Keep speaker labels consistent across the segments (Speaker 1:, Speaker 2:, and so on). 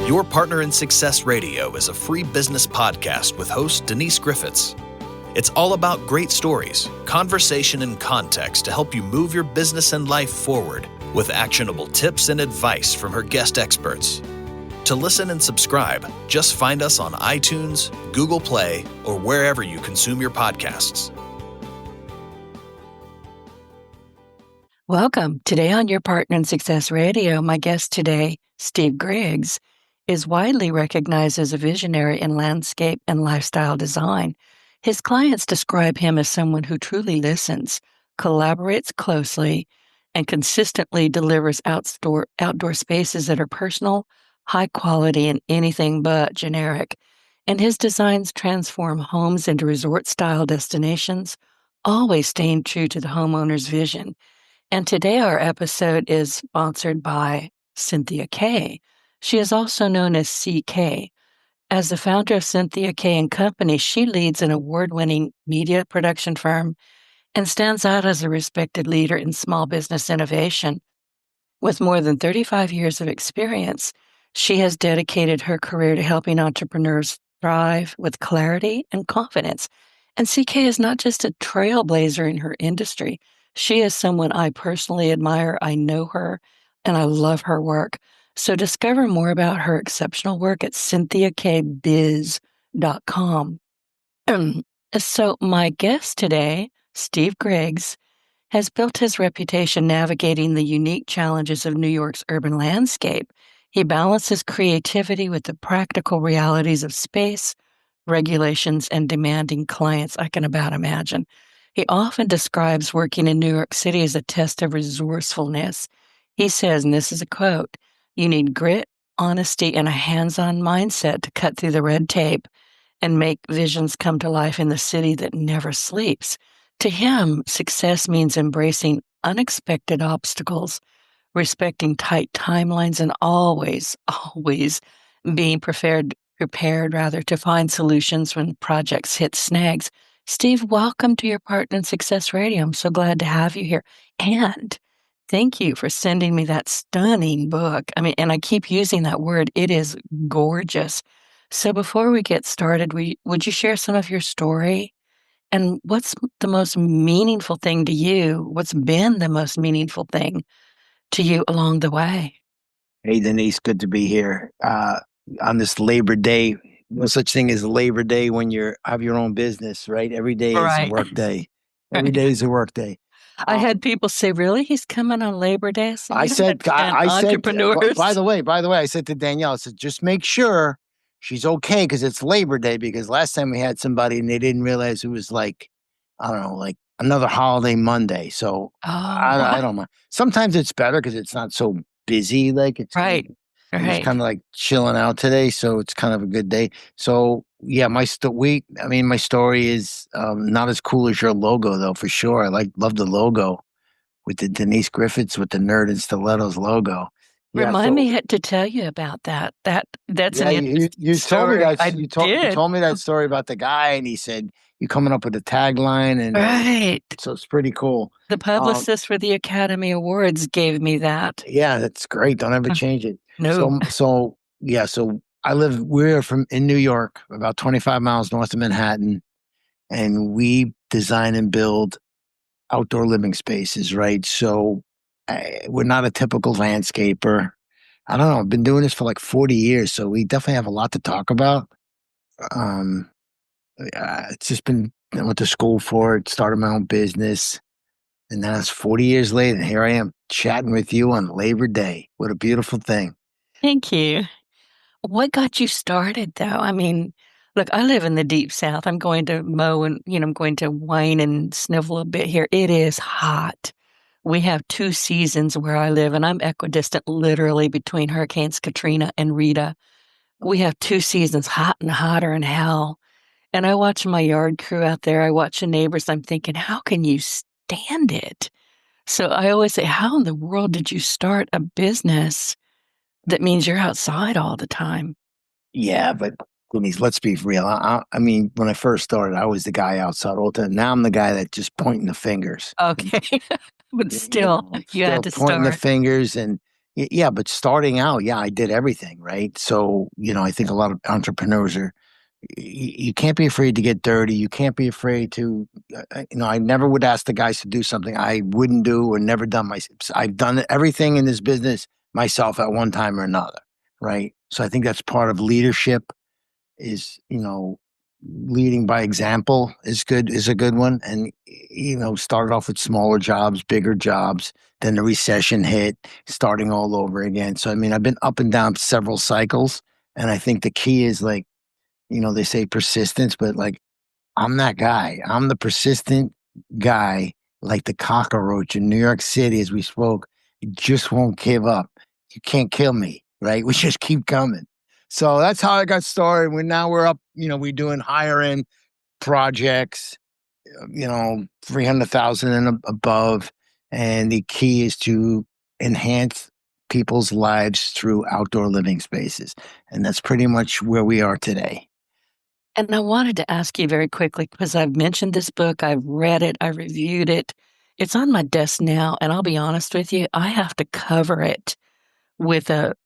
Speaker 1: Your Partner in Success Radio is a free business podcast with host Denise Griffitts. It's all about great stories, conversation, and context to help you move your business and life forward with actionable tips and advice from her guest experts. To listen and subscribe, just find us on iTunes, Google Play, or wherever you consume your podcasts.
Speaker 2: Welcome. Today on Your Partner in Success Radio, my guest today, Steve Griggs, is widely recognized as a visionary in landscape and lifestyle design. His clients describe him as someone who truly listens, collaborates closely, and consistently delivers outdoor spaces that are personal, high quality, and anything but generic. And his designs transform homes into resort-style destinations, always staying true to the homeowner's vision. And today our episode is sponsored by Cynthia K. She is also known as CK. As the founder of Cynthia K & Company, she leads an award-winning media production firm and stands out as a respected leader in small business innovation. With more than 35 years of experience, she has dedicated her career to helping entrepreneurs thrive with clarity and confidence. And CK is not just a trailblazer in her industry. She is someone I personally admire. I know her, and I love her work. So discover more about her exceptional work at cynthiakbiz.com. So my guest today, Steve Griggs, has built his reputation navigating the unique challenges of New York's urban landscape. He balances creativity with the practical realities of space, regulations, and demanding clients. I can about imagine. He often describes working in New York City as a test of resourcefulness. He says, and this is a quote, "You need grit, honesty, and a hands-on mindset to cut through the red tape and make visions come to life in the city that never sleeps." To him, success means embracing unexpected obstacles, respecting tight timelines, and always being prepared to find solutions when projects hit snags. Steve, welcome to Your Partner in Success Radio. I'm so glad to have you here. And thank you for sending me that stunning book. And I keep using that word. It is gorgeous. So before we get started, would you share some of your story? And what's the most meaningful thing to you? What's been the most meaningful thing to you along the way?
Speaker 3: Hey, Denise, good to be here. On this Labor Day, no such thing as Labor Day when you have your own business, right? Every day is a work day. Every day is a work day.
Speaker 2: I had people say, "Really? He's coming on Labor Day?" So
Speaker 3: I said,
Speaker 2: entrepreneurs.
Speaker 3: by the way, I said to Danielle, I said, just make sure she's okay because it's Labor Day. Because last time we had somebody and they didn't realize it was like, I don't know, like another holiday Monday. So I don't mind. Sometimes it's better because it's not so busy. Like it's
Speaker 2: right.
Speaker 3: It's kind of like chilling out today, so it's kind of a good day. So yeah, my story is not as cool as your logo, though, for sure. Love the logo with the Denise Griffitts with the Nerd and Stilettos logo. Yeah,
Speaker 2: Remind me to tell you about that. That's an interesting story.
Speaker 3: You told me that story about the guy, and he said you coming up with a tagline, and
Speaker 2: right.
Speaker 3: So it's pretty cool.
Speaker 2: The publicist for the Academy Awards gave me that.
Speaker 3: Yeah, that's great. Don't ever change it.
Speaker 2: No.
Speaker 3: So we're in New York, about 25 miles north of Manhattan, and we design and build outdoor living spaces, right? So we're not a typical landscaper. I don't know. I've been doing this for like 40 years, so we definitely have a lot to talk about. It's just been, I went to school for it, started my own business, and now it's 40 years later, and here I am chatting with you on Labor Day. What a beautiful thing.
Speaker 2: Thank you. What got you started, though? Look, I live in the deep South. I'm going to mow and, I'm going to whine and snivel a bit here. It is hot. We have 2 seasons where I live, and I'm equidistant literally between Hurricanes Katrina and Rita. We have 2 seasons, hot and hotter and hell. And I watch my yard crew out there. I watch the neighbors. I'm thinking, how can you stand it? So I always say, how in the world did you start a business that means you're outside all the time?
Speaker 3: Yeah, but Denise, let's be real. When I first started, I was the guy outside all the time. Now I'm the guy that's just pointing the fingers.
Speaker 2: Okay. But still, you had to
Speaker 3: pointing
Speaker 2: start.
Speaker 3: the fingers, and Yeah, but starting out, yeah, I did everything, right? So, I think a lot of entrepreneurs are, you can't be afraid to get dirty. You can't be afraid to, I never would ask the guys to do something I wouldn't do or never done myself. I've done everything in this business myself at one time or another, right? So I think that's part of leadership is, leading by example is a good one. And, started off with smaller jobs, bigger jobs, then the recession hit, starting all over again. So, I mean, I've been up and down several cycles. And I think the key is like, they say persistence, but like, I'm that guy. I'm the persistent guy, like the cockroach in New York City, as we spoke. You just won't give up. You can't kill me, right? We just keep coming. So that's how I got started. We're up, we're doing higher end projects, 300,000 and above. And the key is to enhance people's lives through outdoor living spaces. And that's pretty much where we are today.
Speaker 2: And I wanted to ask you very quickly because I've mentioned this book, I've read it, I reviewed it. It's on my desk now, and I'll be honest with you, I have to cover it with a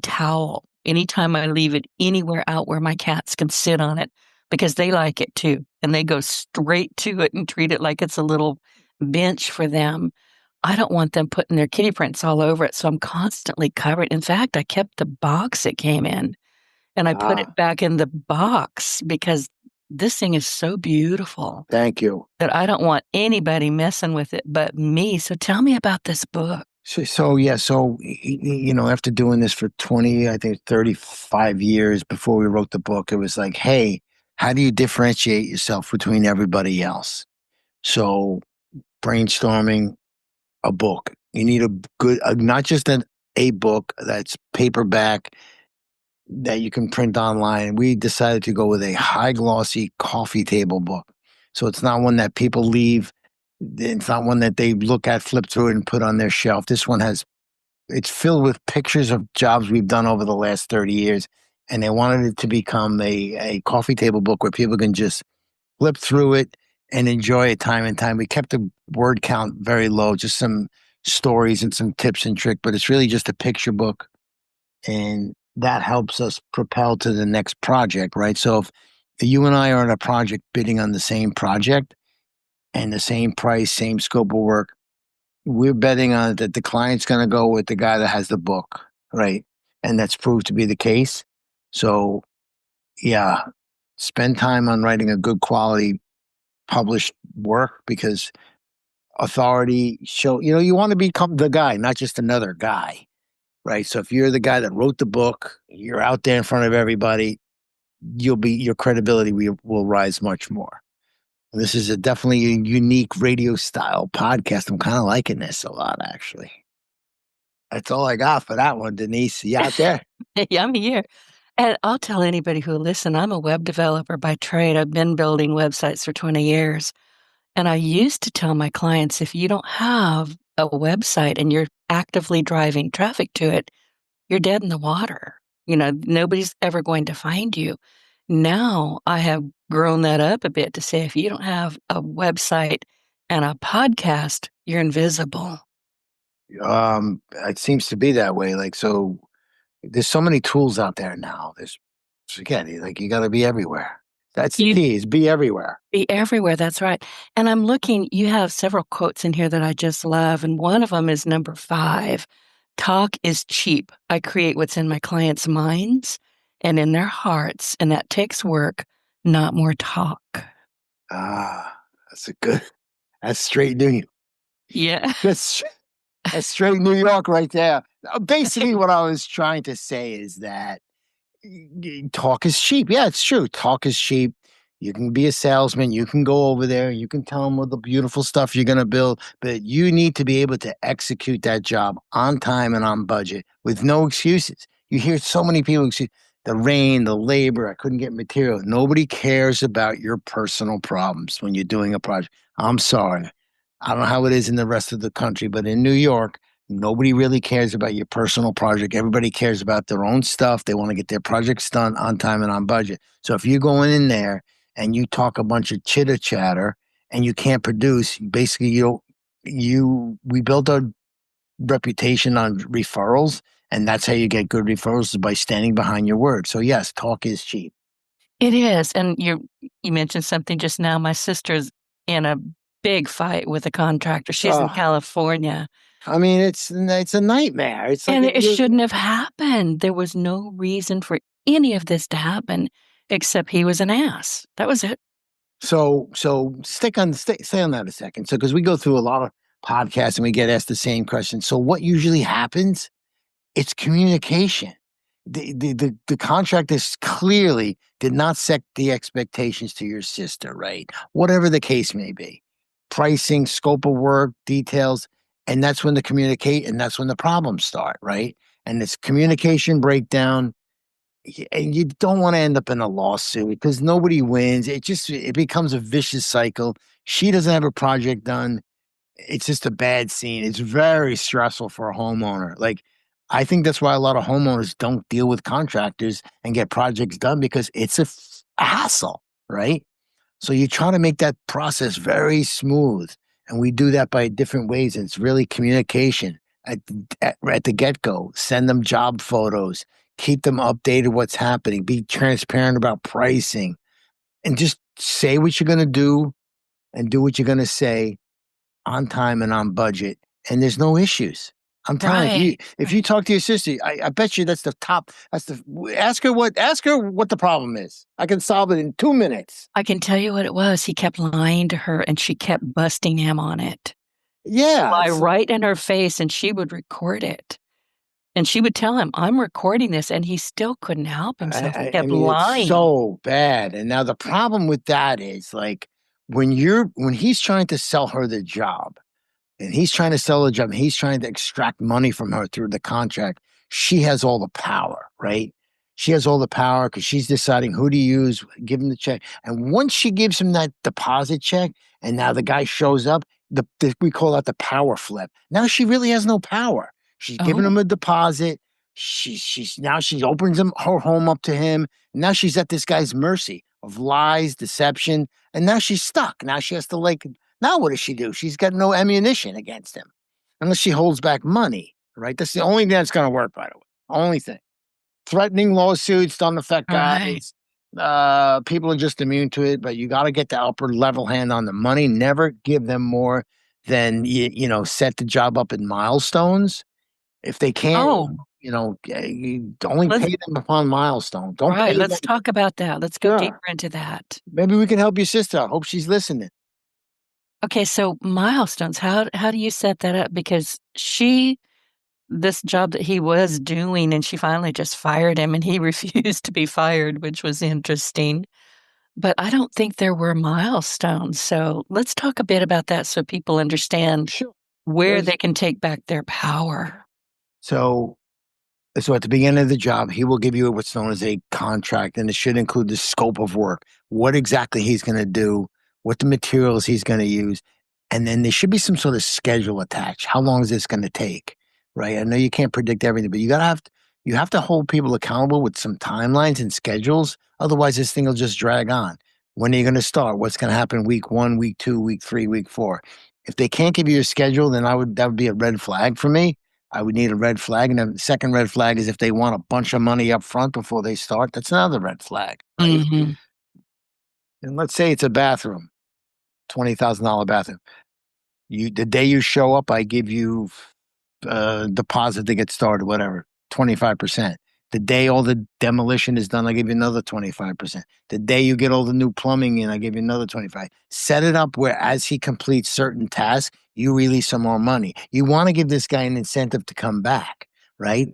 Speaker 2: towel anytime I leave it anywhere out where my cats can sit on it because they like it too. And they go straight to it and treat it like it's a little bench for them. I don't want them putting their kitty prints all over it. So I'm constantly covered. In fact, I kept the box it came in and I put
Speaker 3: Ah,
Speaker 2: it back in the box because this thing is so beautiful
Speaker 3: thank you.
Speaker 2: that I don't want anybody messing with it but me. So tell me about this book.
Speaker 3: After doing this for 20, I think 35 years before we wrote the book, it was like, hey, how do you differentiate yourself between everybody else? So brainstorming a book. You need a good, not just a book that's paperback that you can print online. We decided to go with a high glossy coffee table book. So it's not one that people leave. It's not one that they look at, flip through it, and put on their shelf. This one it's filled with pictures of jobs we've done over the last 30 years. And they wanted it to become a coffee table book where people can just flip through it and enjoy it time and time. We kept the word count very low, just some stories and some tips and tricks, but it's really just a picture book. And that helps us propel to the next project, right? So if you and I are on a project bidding on the same project and the same price, same scope of work, we're betting on it that the client's going to go with the guy that has the book, right? And that's proved to be the case. So, yeah, spend time on writing a good quality published work because authority you want to become the guy, not just another guy, right? So if you're the guy that wrote the book, you're out there in front of everybody, your credibility will rise much more. This is definitely a unique radio style podcast. I'm kind of liking this a lot, actually. That's all I got for that one, Denise. You out there?
Speaker 2: Yeah, I'm here. And I'll tell anybody who will listen, I'm a web developer by trade. I've been building websites for 20 years. And I used to tell my clients, if you don't have a website and you're actively driving traffic to it, you're dead in the water. Nobody's ever going to find you. Now I have grown that up a bit to say, if you don't have a website and a podcast, you're invisible.
Speaker 3: It seems to be that way. Like, so there's so many tools out there now. Forget it. Like, you got to be everywhere. That's the
Speaker 2: You
Speaker 3: key is be everywhere.
Speaker 2: be everywhere. That's right. And I'm looking, you have several quotes in here that I just love. And one of them is number 5. Talk is cheap. I create what's in my clients' minds and in their hearts. And that takes work, not more talk.
Speaker 3: Ah, that's straight New York.
Speaker 2: Yeah.
Speaker 3: That's straight New York right there. Basically, what I was trying to say is that talk is cheap. Yeah, it's true. Talk is cheap. You can be a salesman. You can go over there. You can tell them all the beautiful stuff you're going to build, but you need to be able to execute that job on time and on budget with no excuses. You hear so many people excuse the rain, the labor. I couldn't get material. Nobody cares about your personal problems when you're doing a project. I'm sorry. I don't know how it is in the rest of the country, but in New York, nobody really cares about your personal project. Everybody cares about their own stuff. They want to get their projects done on time and on budget. So if you're going in there and you talk a bunch of chitter chatter and you can't produce, basically we built reputation on referrals. And that's how you get good referrals, is by standing behind your word. So yes, talk is cheap.
Speaker 2: It is. And you mentioned something just now. My sister's in a big fight with a contractor. She's in California.
Speaker 3: I mean, it's a nightmare. It's like
Speaker 2: And it shouldn't have happened. There was no reason for any of this to happen except he was an ass. That was it.
Speaker 3: So stay on that a second. So because we go through a lot of podcasts and we get asked the same question. So what usually happens? It's communication. The contractors clearly did not set the expectations to your sister, right? Whatever the case may be, pricing, scope of work, details, and that's when and that's when the problems start, right? And it's communication breakdown, and you don't want to end up in a lawsuit because nobody wins. It becomes a vicious cycle. She doesn't have a project done. It's just a bad scene. It's very stressful for a homeowner. Like, I think that's why a lot of homeowners don't deal with contractors and get projects done, because it's a hassle, right? So you try to make that process very smooth. And we do that by different ways. It's really communication at the get-go. Send them job photos, keep them updated what's happening, be transparent about pricing, and just say what you're going to do and do what you're going to say on time and on budget. And there's no issues. I'm telling you, if you talk to your sister, I bet you that's the top. Ask her what the problem is. I can solve it in 2 minutes.
Speaker 2: I can tell you what it was. He kept lying to her and she kept busting him on it.
Speaker 3: Yeah.
Speaker 2: Lie right in her face, and she would record it. And she would tell him, I'm recording this, and he still couldn't help himself. He kept lying.
Speaker 3: It's so bad. And now the problem with that is, like, when he's trying to sell her the job, and he's trying to sell the job, and he's trying to extract money from her through the contract, she has all the power, right? She has all the power because she's deciding who to use, give him the check. And once she gives him that deposit check, and now the guy shows up, we call that the power flip. Now she really has no power. She's giving him a deposit. She opens her home up to him. Now she's at this guy's mercy of lies, deception, and now she's stuck. Now she has to now what does she do? She's got no ammunition against him unless she holds back money, right? That's the only thing that's going to work, by the way. Only thing. Threatening lawsuits don't affect guys. People are just immune to it, but you got to get the upper level hand on the money. Never give them more than, set the job up in milestones. If they can't, you only pay them upon milestone. Don't pay them.
Speaker 2: Let's talk about that. Let's go deeper into that.
Speaker 3: Maybe we can help your sister. I hope she's listening.
Speaker 2: Okay, so milestones, how do you set that up? Because this job that he was doing, and she finally just fired him, and he refused to be fired, which was interesting. But I don't think there were milestones. So let's talk a bit about that so people understand where they can take back their power.
Speaker 3: So at the beginning of the job, he will give you what's known as a contract, and it should include the scope of work, what exactly he's going to do, what the materials he's going to use. And then there should be some sort of schedule attached. How long is this going to take? Right? I know you can't predict everything, but you have to hold people accountable with some timelines and schedules. Otherwise, this thing will just drag on. When are you going to start? What's going to happen week 1, week 2, week 3, week 4? If they can't give you a schedule, then that would be a red flag for me. I would need a red flag. And the second red flag is if they want a bunch of money up front before they start. That's another red flag. Right?
Speaker 2: Mm-hmm.
Speaker 3: And let's say it's a bathroom, $20,000 bathroom. The day you show up, I give you deposit to get started, whatever, 25%. The day all the demolition is done, I give you another 25%. The day you get all the new plumbing in, I give you another 25%. Set it up where as he completes certain tasks, you release some more money. You want to give this guy an incentive to come back, right?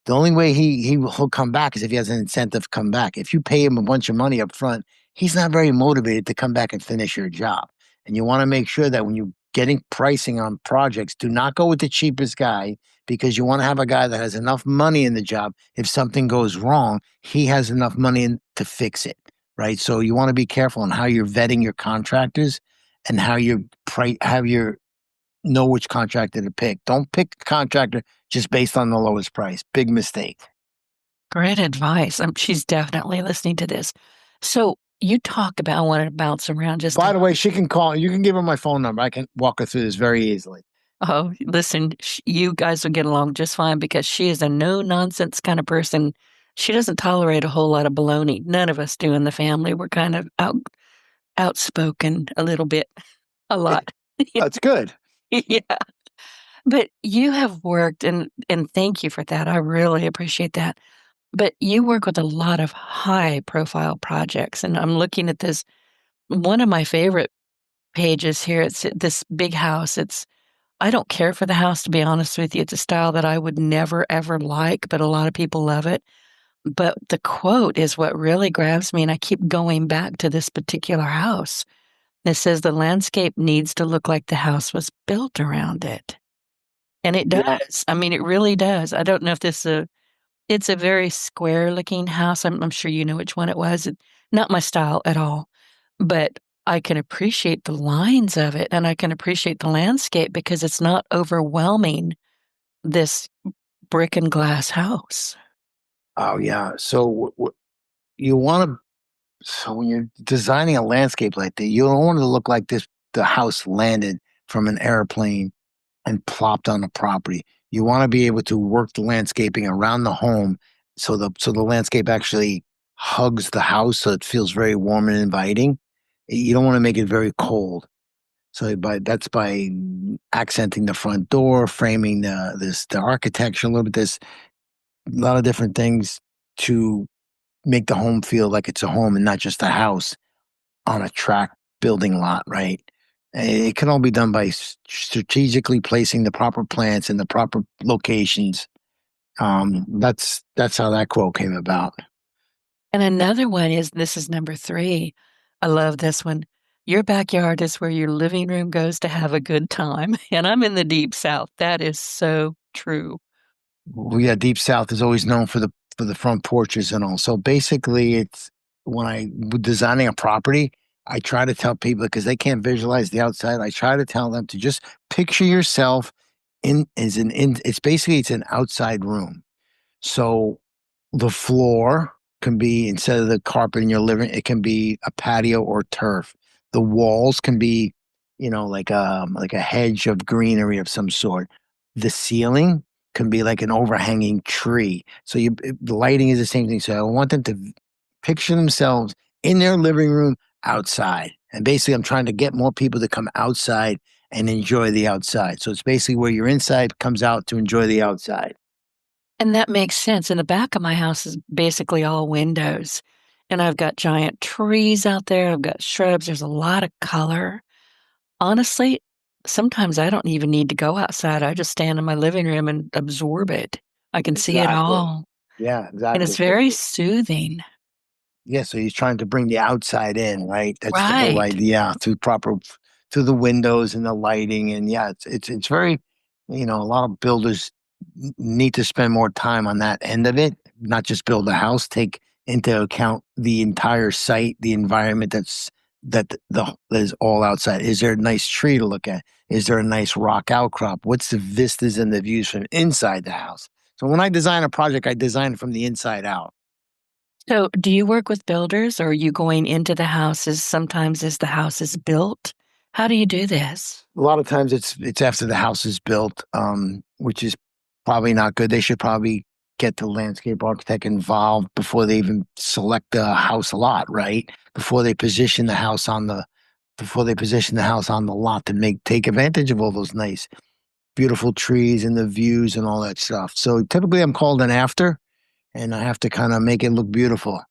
Speaker 3: The only way he'll come back is if he has an incentive to come back. If you pay him a bunch of money up front, he's not very motivated to come back and finish your job. And you want to make sure that when you're getting pricing on projects, do not go with the cheapest guy, because you want to have a guy that has enough money in the job. If something goes wrong, he has enough money to fix it, right? So you want to be careful on how you're vetting your contractors and how you know which contractor to pick. Don't pick a contractor just based on the lowest price. Big mistake.
Speaker 2: Great advice. She's definitely listening to this. So you talk about wanting to bounce around.
Speaker 3: By the way, she can call. You can give her my phone number. I can walk her through this very easily.
Speaker 2: Oh, listen, you guys will get along just fine because she is a no-nonsense kind of person. She doesn't tolerate a whole lot of baloney. None of us do in the family. We're kind of outspoken a little bit, a lot.
Speaker 3: That's good.
Speaker 2: Yeah. But you have worked, and thank you for that. I really appreciate that. But you work with a lot of high-profile projects, and I'm looking at this. One of my favorite pages here, it's this big house. I don't care for the house, to be honest with you. It's a style that I would never, ever like, but a lot of people love it. But the quote is what really grabs me, and I keep going back to this particular house. It says, "The landscape needs to look like the house was built around it." And it
Speaker 3: Yeah.
Speaker 2: does. I mean, it really does. I don't know if it's a very square-looking house. I'm sure you know which one it was. Not my style at all, but I can appreciate the lines of it, and I can appreciate the landscape because it's not overwhelming this brick and glass house.
Speaker 3: Oh yeah. So you want to. So when you're designing a landscape like that, you don't want it to look like this. The house landed from an airplane and plopped on the property. You want to be able to work the landscaping around the home so the landscape actually hugs the house so it feels very warm and inviting. You don't want to make it very cold. So by accenting the front door, framing the architecture a little bit. There's a lot of different things to make the home feel like it's a home and not just a house on a track building lot, right? It can all be done by strategically placing the proper plants in the proper locations. That's how that quote came about.
Speaker 2: And another one is this is number 3. I love this one. "Your backyard is where your living room goes to have a good time." And I'm in the deep South. That is so true.
Speaker 3: Well, yeah, Deep South is always known for the front porches and all. So basically, it's when I designing a property, I try to tell people because they can't visualize the outside. I try to tell them to just picture yourself in as an in. It's basically it's an outside room. So the floor can be instead of the carpet in your living, it can be a patio or turf. The walls can be, like a hedge of greenery of some sort. The ceiling can be like an overhanging tree. So the lighting is the same thing. So I want them to picture themselves in their living room outside. And basically, I'm trying to get more people to come outside and enjoy the outside. So it's basically where your inside comes out to enjoy the outside.
Speaker 2: And that makes sense. And the back of my house is basically all windows. And I've got giant trees out there. I've got shrubs. There's a lot of color. Honestly, sometimes I don't even need to go outside. I just stand in my living room and absorb it. I can see it
Speaker 3: Exactly.
Speaker 2: all.
Speaker 3: Yeah,
Speaker 2: And it's
Speaker 3: exactly.
Speaker 2: very soothing.
Speaker 3: Yeah, so he's trying to bring the outside in, right? That's the whole
Speaker 2: Right.
Speaker 3: idea through the windows and the lighting, and yeah, it's very, a lot of builders need to spend more time on that end of it, not just build a house, take into account the entire site, the environment that is all outside. Is there a nice tree to look at? Is there a nice rock outcrop? What's the vistas and the views from inside the house? So when I design a project, I design it from the inside out.
Speaker 2: So, do you work with builders or are you going into the houses sometimes as the house is built? How do you do this?
Speaker 3: A lot of times it's after the house is built, which is probably not good. They should probably get the landscape architect involved before they even select the house lot, right? Before they position the house on the lot to take advantage of all those nice, beautiful trees and the views and all that stuff. So typically I'm called in after and I have to kind of make it look beautiful.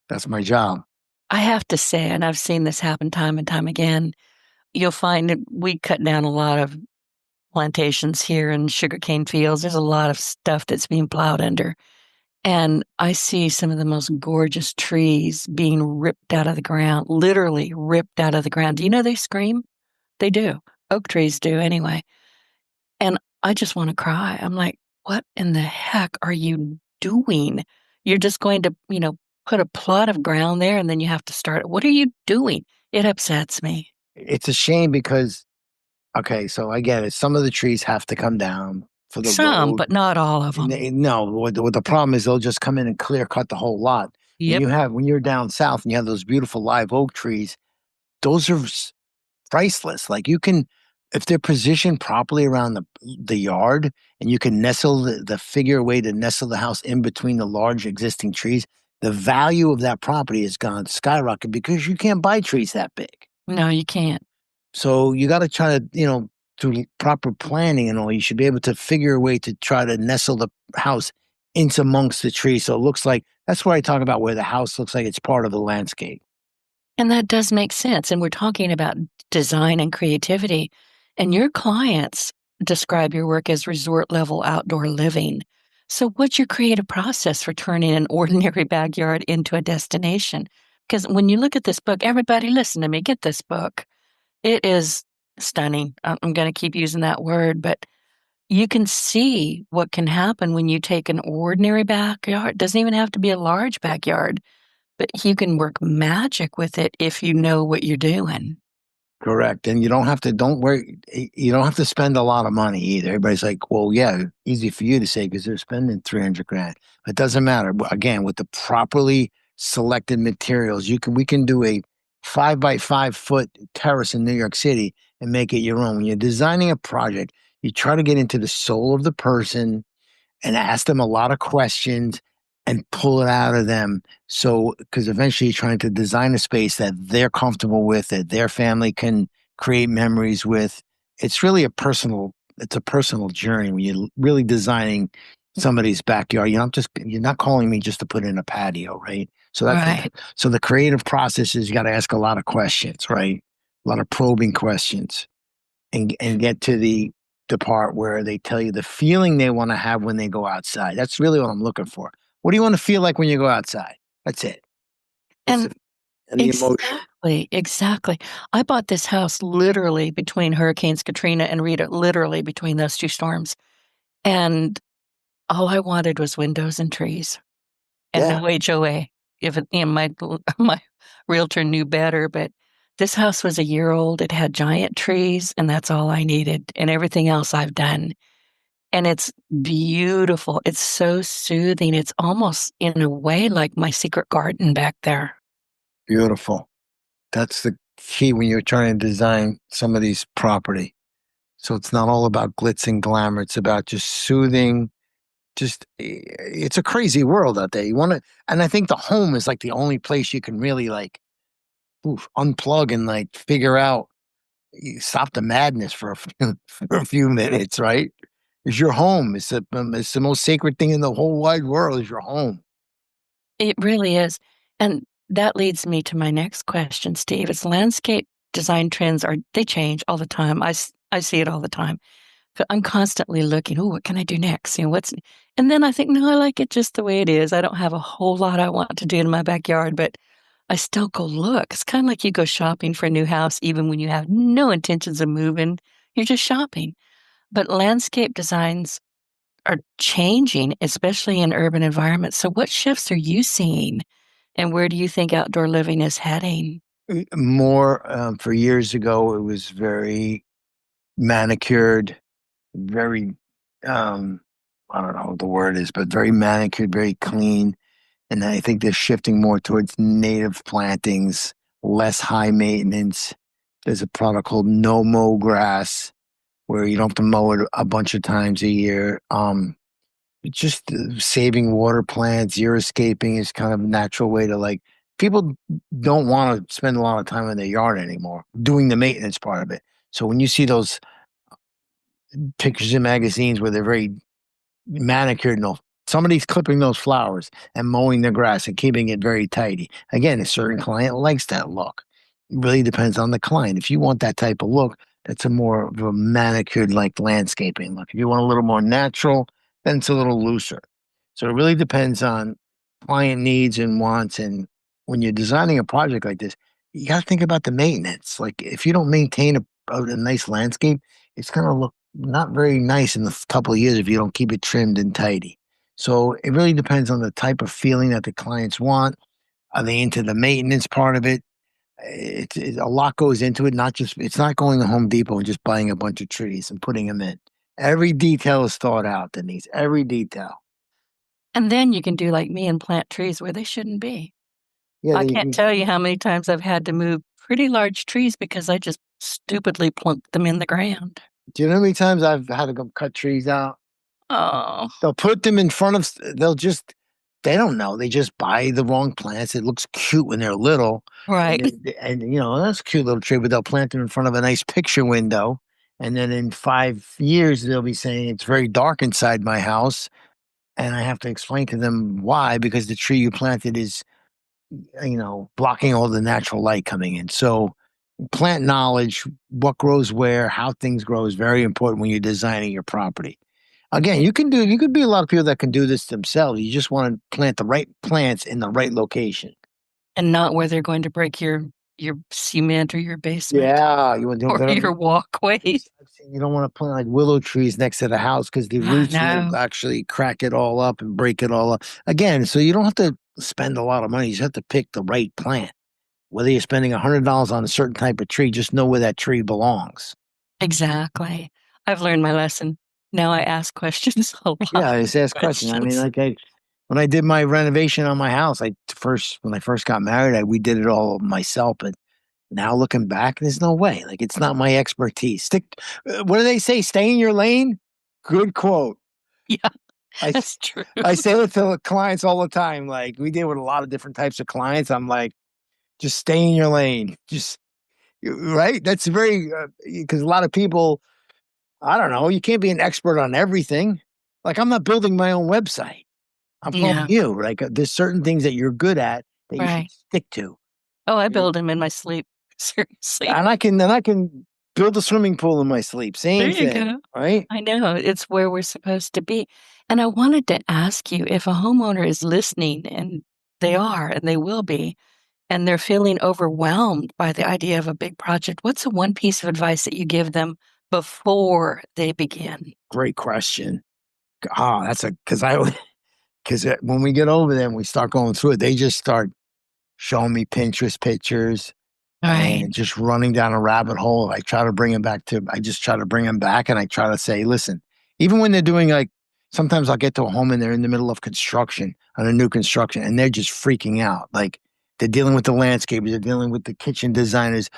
Speaker 3: That's my job.
Speaker 2: I have to say, and I've seen this happen time and time again, you'll find that we cut down a lot of plantations here and sugarcane fields. There's a lot of stuff that's being plowed under. And I see some of the most gorgeous trees being ripped out of the ground, literally ripped out of the ground. Do you know they scream? They do. Oak trees do anyway. And I just want to cry. I'm like, what in the heck are you doing? You're just going to, put a plot of ground there and then you have to start. What are you doing? It upsets me.
Speaker 3: It's a shame because okay, so I get it. Some of the trees have to come down for the
Speaker 2: Some,
Speaker 3: road.
Speaker 2: but not all of them.
Speaker 3: No, what the problem is, they'll just come in and clear cut the whole lot.
Speaker 2: Yep.
Speaker 3: When you're down south and you have those beautiful live oak trees, those are priceless. Like if they're positioned properly around the yard, and you can nestle figure a way to nestle the house in between the large existing trees, the value of that property has gone skyrocket because you can't buy trees that big.
Speaker 2: No, you can't.
Speaker 3: So you got to try to, through proper planning and all, you should be able to figure a way to try to nestle the house into amongst the trees. So it looks like that's where I talk about where the house looks like it's part of the landscape.
Speaker 2: And that does make sense. And we're talking about design and creativity. And your clients describe your work as resort level outdoor living. So, what's your creative process for turning an ordinary backyard into a destination? Because when you look at this book, everybody listen to me, get this book. It is stunning. I'm going to keep using that word, but you can see what can happen when you take an ordinary backyard. It doesn't even have to be a large backyard, but you can work magic with it if you know what you're doing.
Speaker 3: Correct. And you don't have to, you don't have to spend a lot of money either. Everybody's like, well, yeah, easy for you to say because they're spending 300 grand. It doesn't matter. Again, with the properly selected materials, we can do a 5 by 5 foot terrace in New York City and make it your own. When you're designing a project, you try to get into the soul of the person and ask them a lot of questions and pull it out of them. So, because eventually you're trying to design a space that they're comfortable with, that their family can create memories with. It's really it's a personal journey when you're really designing somebody's backyard. You're not calling me just to put in a patio, right? So
Speaker 2: Right.
Speaker 3: so the creative process is you got to ask a lot of questions, right? A lot of probing questions and get to the part where they tell you the feeling they want to have when they go outside. That's really what I'm looking for. What do you want to feel like when you go outside? That's it.
Speaker 2: And
Speaker 3: And the emotion.
Speaker 2: exactly. I bought this house literally between Hurricanes Katrina and Rita, literally between those two storms. And all I wanted was windows and trees and
Speaker 3: Yeah,
Speaker 2: no HOA. If it, my my realtor knew better, but this house was a year old. It had giant trees, and that's all I needed. And everything else I've done. And it's beautiful. It's so soothing. It's almost in a way like my secret garden back there.
Speaker 3: beautiful. That's the key when you're trying to design some of these property. So it's not all about glitz and glamour. It's about just soothing. It's a crazy world out there. And I think the home is like the only place you can really like unplug and like figure out you stop the madness for for a few minutes, right? It's your home. It's the most sacred thing in the whole wide world is your home.
Speaker 2: It really is. And that leads me to my next question, Steve. It's landscape design trends they change all the time. I see it all the time. But I'm constantly looking, oh, what can I do next? And then I think, no, I like it just the way it is. I don't have a whole lot I want to do in my backyard, but I still go look. It's kind of like you go shopping for a new house, even when you have no intentions of moving. You're just shopping. But landscape designs are changing, especially in urban environments. So what shifts are you seeing? And where do you think outdoor living is heading?
Speaker 3: More for years ago, it was very manicured, very I don't know what the word is, but very manicured, very clean. And I think they're shifting more towards native plantings, less high maintenance. There's a product called no mow grass where you don't have to mow it a bunch of times a year. Just saving water plants, xeriscaping is kind of a natural way to like people don't want to spend a lot of time in their yard anymore doing the maintenance part of it. So when you see those pictures in magazines where they're very manicured, no, somebody's clipping those flowers and mowing the grass and keeping it very tidy. Again, a certain client likes that look. It really depends on the client. If you want that type of look, that's a more of a manicured like landscaping look. If you want a little more natural, then it's a little looser. So it really depends on client needs and wants. And when you're designing a project like this, you got to think about the maintenance. Like if you don't maintain a nice landscape, it's going to look not very nice in a couple of years if you don't keep it trimmed and tidy. So it really depends on the type of feeling that the clients want. Are they into the maintenance part of it? A lot goes into it. It's not going to Home Depot and just buying a bunch of trees and putting them in. Every detail is thought out, Denise. Every detail.
Speaker 2: And then you can do like me and plant trees where they shouldn't be.
Speaker 3: Yeah,
Speaker 2: I can't tell you how many times I've had to move pretty large trees because I just stupidly plunk them in the ground.
Speaker 3: Do you know how many times I've had to go cut trees out?
Speaker 2: Oh,
Speaker 3: They'll put them in front of, they don't know. They just buy the wrong plants. It looks cute when they're little.
Speaker 2: right.
Speaker 3: And that's a cute little tree, but they'll plant them in front of a nice picture window. And then in 5 years, they'll be saying it's very dark inside my house. And I have to explain to them why, because the tree you planted is, blocking all the natural light coming in. So plant knowledge, what grows where, how things grow is very important when you're designing your property. Again, you could be a lot of people that can do this themselves. You just want to plant the right plants in the right location.
Speaker 2: And not where they're going to break your cement or your basement.
Speaker 3: Yeah,
Speaker 2: Or your walkways.
Speaker 3: You don't want to plant like willow trees next to the house because the roots will actually crack it all up and break it all up. Again, so you don't have to spend a lot of money. You just have to pick the right plant. Whether you're spending $100 on a certain type of tree, just know where that tree belongs.
Speaker 2: Exactly. I've learned my lesson. Now I ask questions a lot.
Speaker 3: Yeah, I just ask questions. I mean, when I did my renovation on my house, when I first got married, we did it all myself. But now looking back, there's no way. Like, it's not my expertise. What do they say? Stay in your lane. Good quote.
Speaker 2: Yeah, that's true.
Speaker 3: I say it to clients all the time. Like, we deal with a lot of different types of clients. I'm like, just stay in your lane. Right. That's very, because a lot of people, I don't know, you can't be an expert on everything. Like, I'm not building my own website. I'm calling you. Like, there's certain things that you're good at that you should stick to.
Speaker 2: Oh, I build them in my sleep. Seriously.
Speaker 3: And I can build a swimming pool in my sleep. Same thing. There you go. Right?
Speaker 2: I know. It's where we're supposed to be. And I wanted to ask you, if a homeowner is listening, and they are, and they will be, and they're feeling overwhelmed by the idea of a big project, what's the one piece of advice that you give them before they begin?
Speaker 3: Great question. Because when we get over there and we start going through it, they just start showing me Pinterest pictures and just running down a rabbit hole. I just try to bring them back, and I try to say, listen, even when they're doing, like, sometimes I'll get to a home and they're in the middle of construction, on a new construction, and they're just freaking out. Like, they're dealing with the landscapers, they're dealing with the kitchen designers.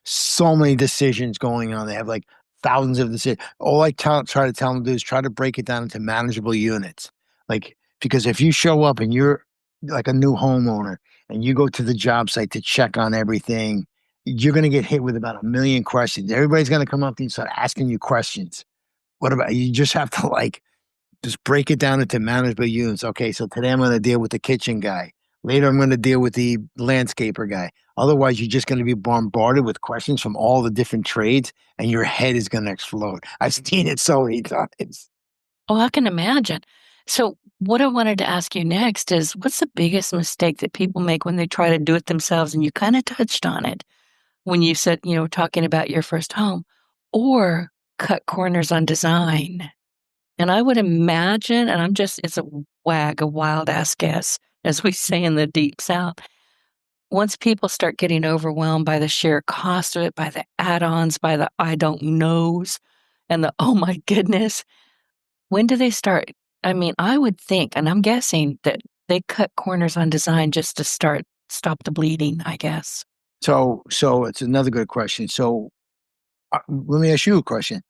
Speaker 3: So many decisions going on. They have like thousands of decisions. All I try to tell them to do is try to break it down into manageable units. Like, because if you show up and you're like a new homeowner and you go to the job site to check on everything, you're going to get hit with about 1,000,000 questions. Everybody's going to come up to you and start asking you questions. What about, you just have to just break it down into manageable units. Okay, so today I'm going to deal with the kitchen guy. Later, I'm going to deal with the landscaper guy. Otherwise, you're just going to be bombarded with questions from all the different trades, and your head is going to explode. I've seen it so many times.
Speaker 2: Oh, I can imagine. So what I wanted to ask you next is, what's the biggest mistake that people make when they try to do it themselves? And you kind of touched on it when you said, talking about your first home, or cut corners on design. And I would imagine, and it's a wild ass guess, as we say in the Deep South, once people start getting overwhelmed by the sheer cost of it, by the add-ons, by the I don't knows, and the oh my goodness, when do they start? I mean, I would think, and I'm guessing, that they cut corners on design just to stop the bleeding, I guess.
Speaker 3: So it's another good question. So let me ask you a question.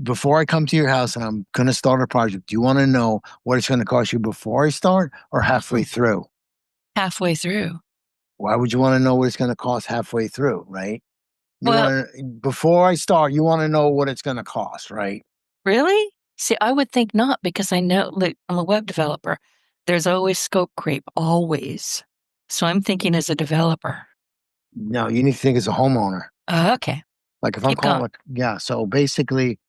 Speaker 3: Before I come to your house and I'm going to start a project, do you want to know what it's going to cost you before I start or halfway through?
Speaker 2: Halfway through.
Speaker 3: Why would you want to know what it's going to cost halfway through, right?
Speaker 2: Well,
Speaker 3: before I start, you want to know what it's going to cost, right?
Speaker 2: Really? See, I would think not, because I know, look, I'm a web developer. There's always scope creep, always. So I'm thinking as a developer.
Speaker 3: No, you need to think as a homeowner.
Speaker 2: Okay.
Speaker 3: Like, if I'm calling, so basically,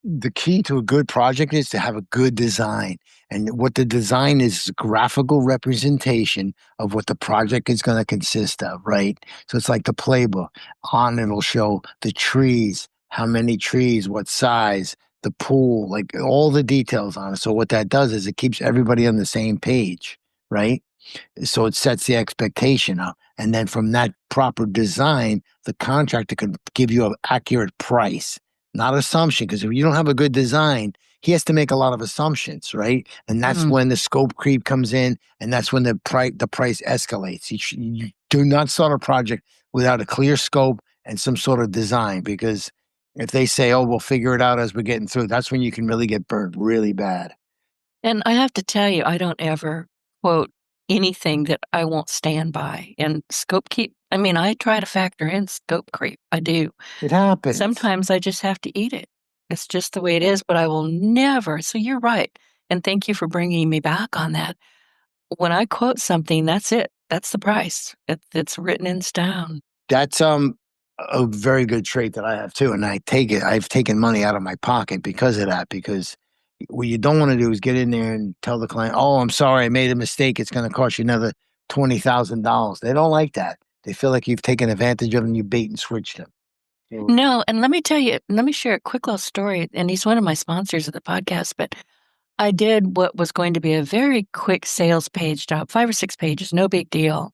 Speaker 3: the key to a good project is to have a good design. And what the design is a graphical representation of what the project is going to consist of, right? So it's like the playbook. On it'll show the trees, how many trees, what size, the pool, like all the details on it. So what that does is it keeps everybody on the same page, right? So it sets the expectation up. And then from that proper design, the contractor can give you an accurate price, not assumption. Because if you don't have a good design, he has to make a lot of assumptions, right? And that's when the scope creep comes in, and that's when the price escalates. You do not start a project without a clear scope and some sort of design, because if they say, oh, we'll figure it out as we're getting through, that's when you can really get burned really bad.
Speaker 2: And I have to tell you, I don't ever quote anything that I won't stand by. And scope keep, I mean, I try to factor in scope creep. I do.
Speaker 3: It happens.
Speaker 2: Sometimes I just have to eat it. It's just the way it is, but I will never. So you're right. And thank you for bringing me back on that. When I quote something, that's it. That's the price. It's written in stone.
Speaker 3: That's a very good trait that I have too. And I take it, I've taken money out of my pocket because of that, because what you don't want to do is get in there and tell the client, oh, I'm sorry, I made a mistake. It's going to cost you another $20,000. They don't like that. They feel like you've taken advantage of them and you bait and switched them. So,
Speaker 2: No, and let me tell you, let me share a quick little story. And he's one of my sponsors of the podcast, but I did what was going to be a very quick sales page job, 5 or 6 pages, no big deal.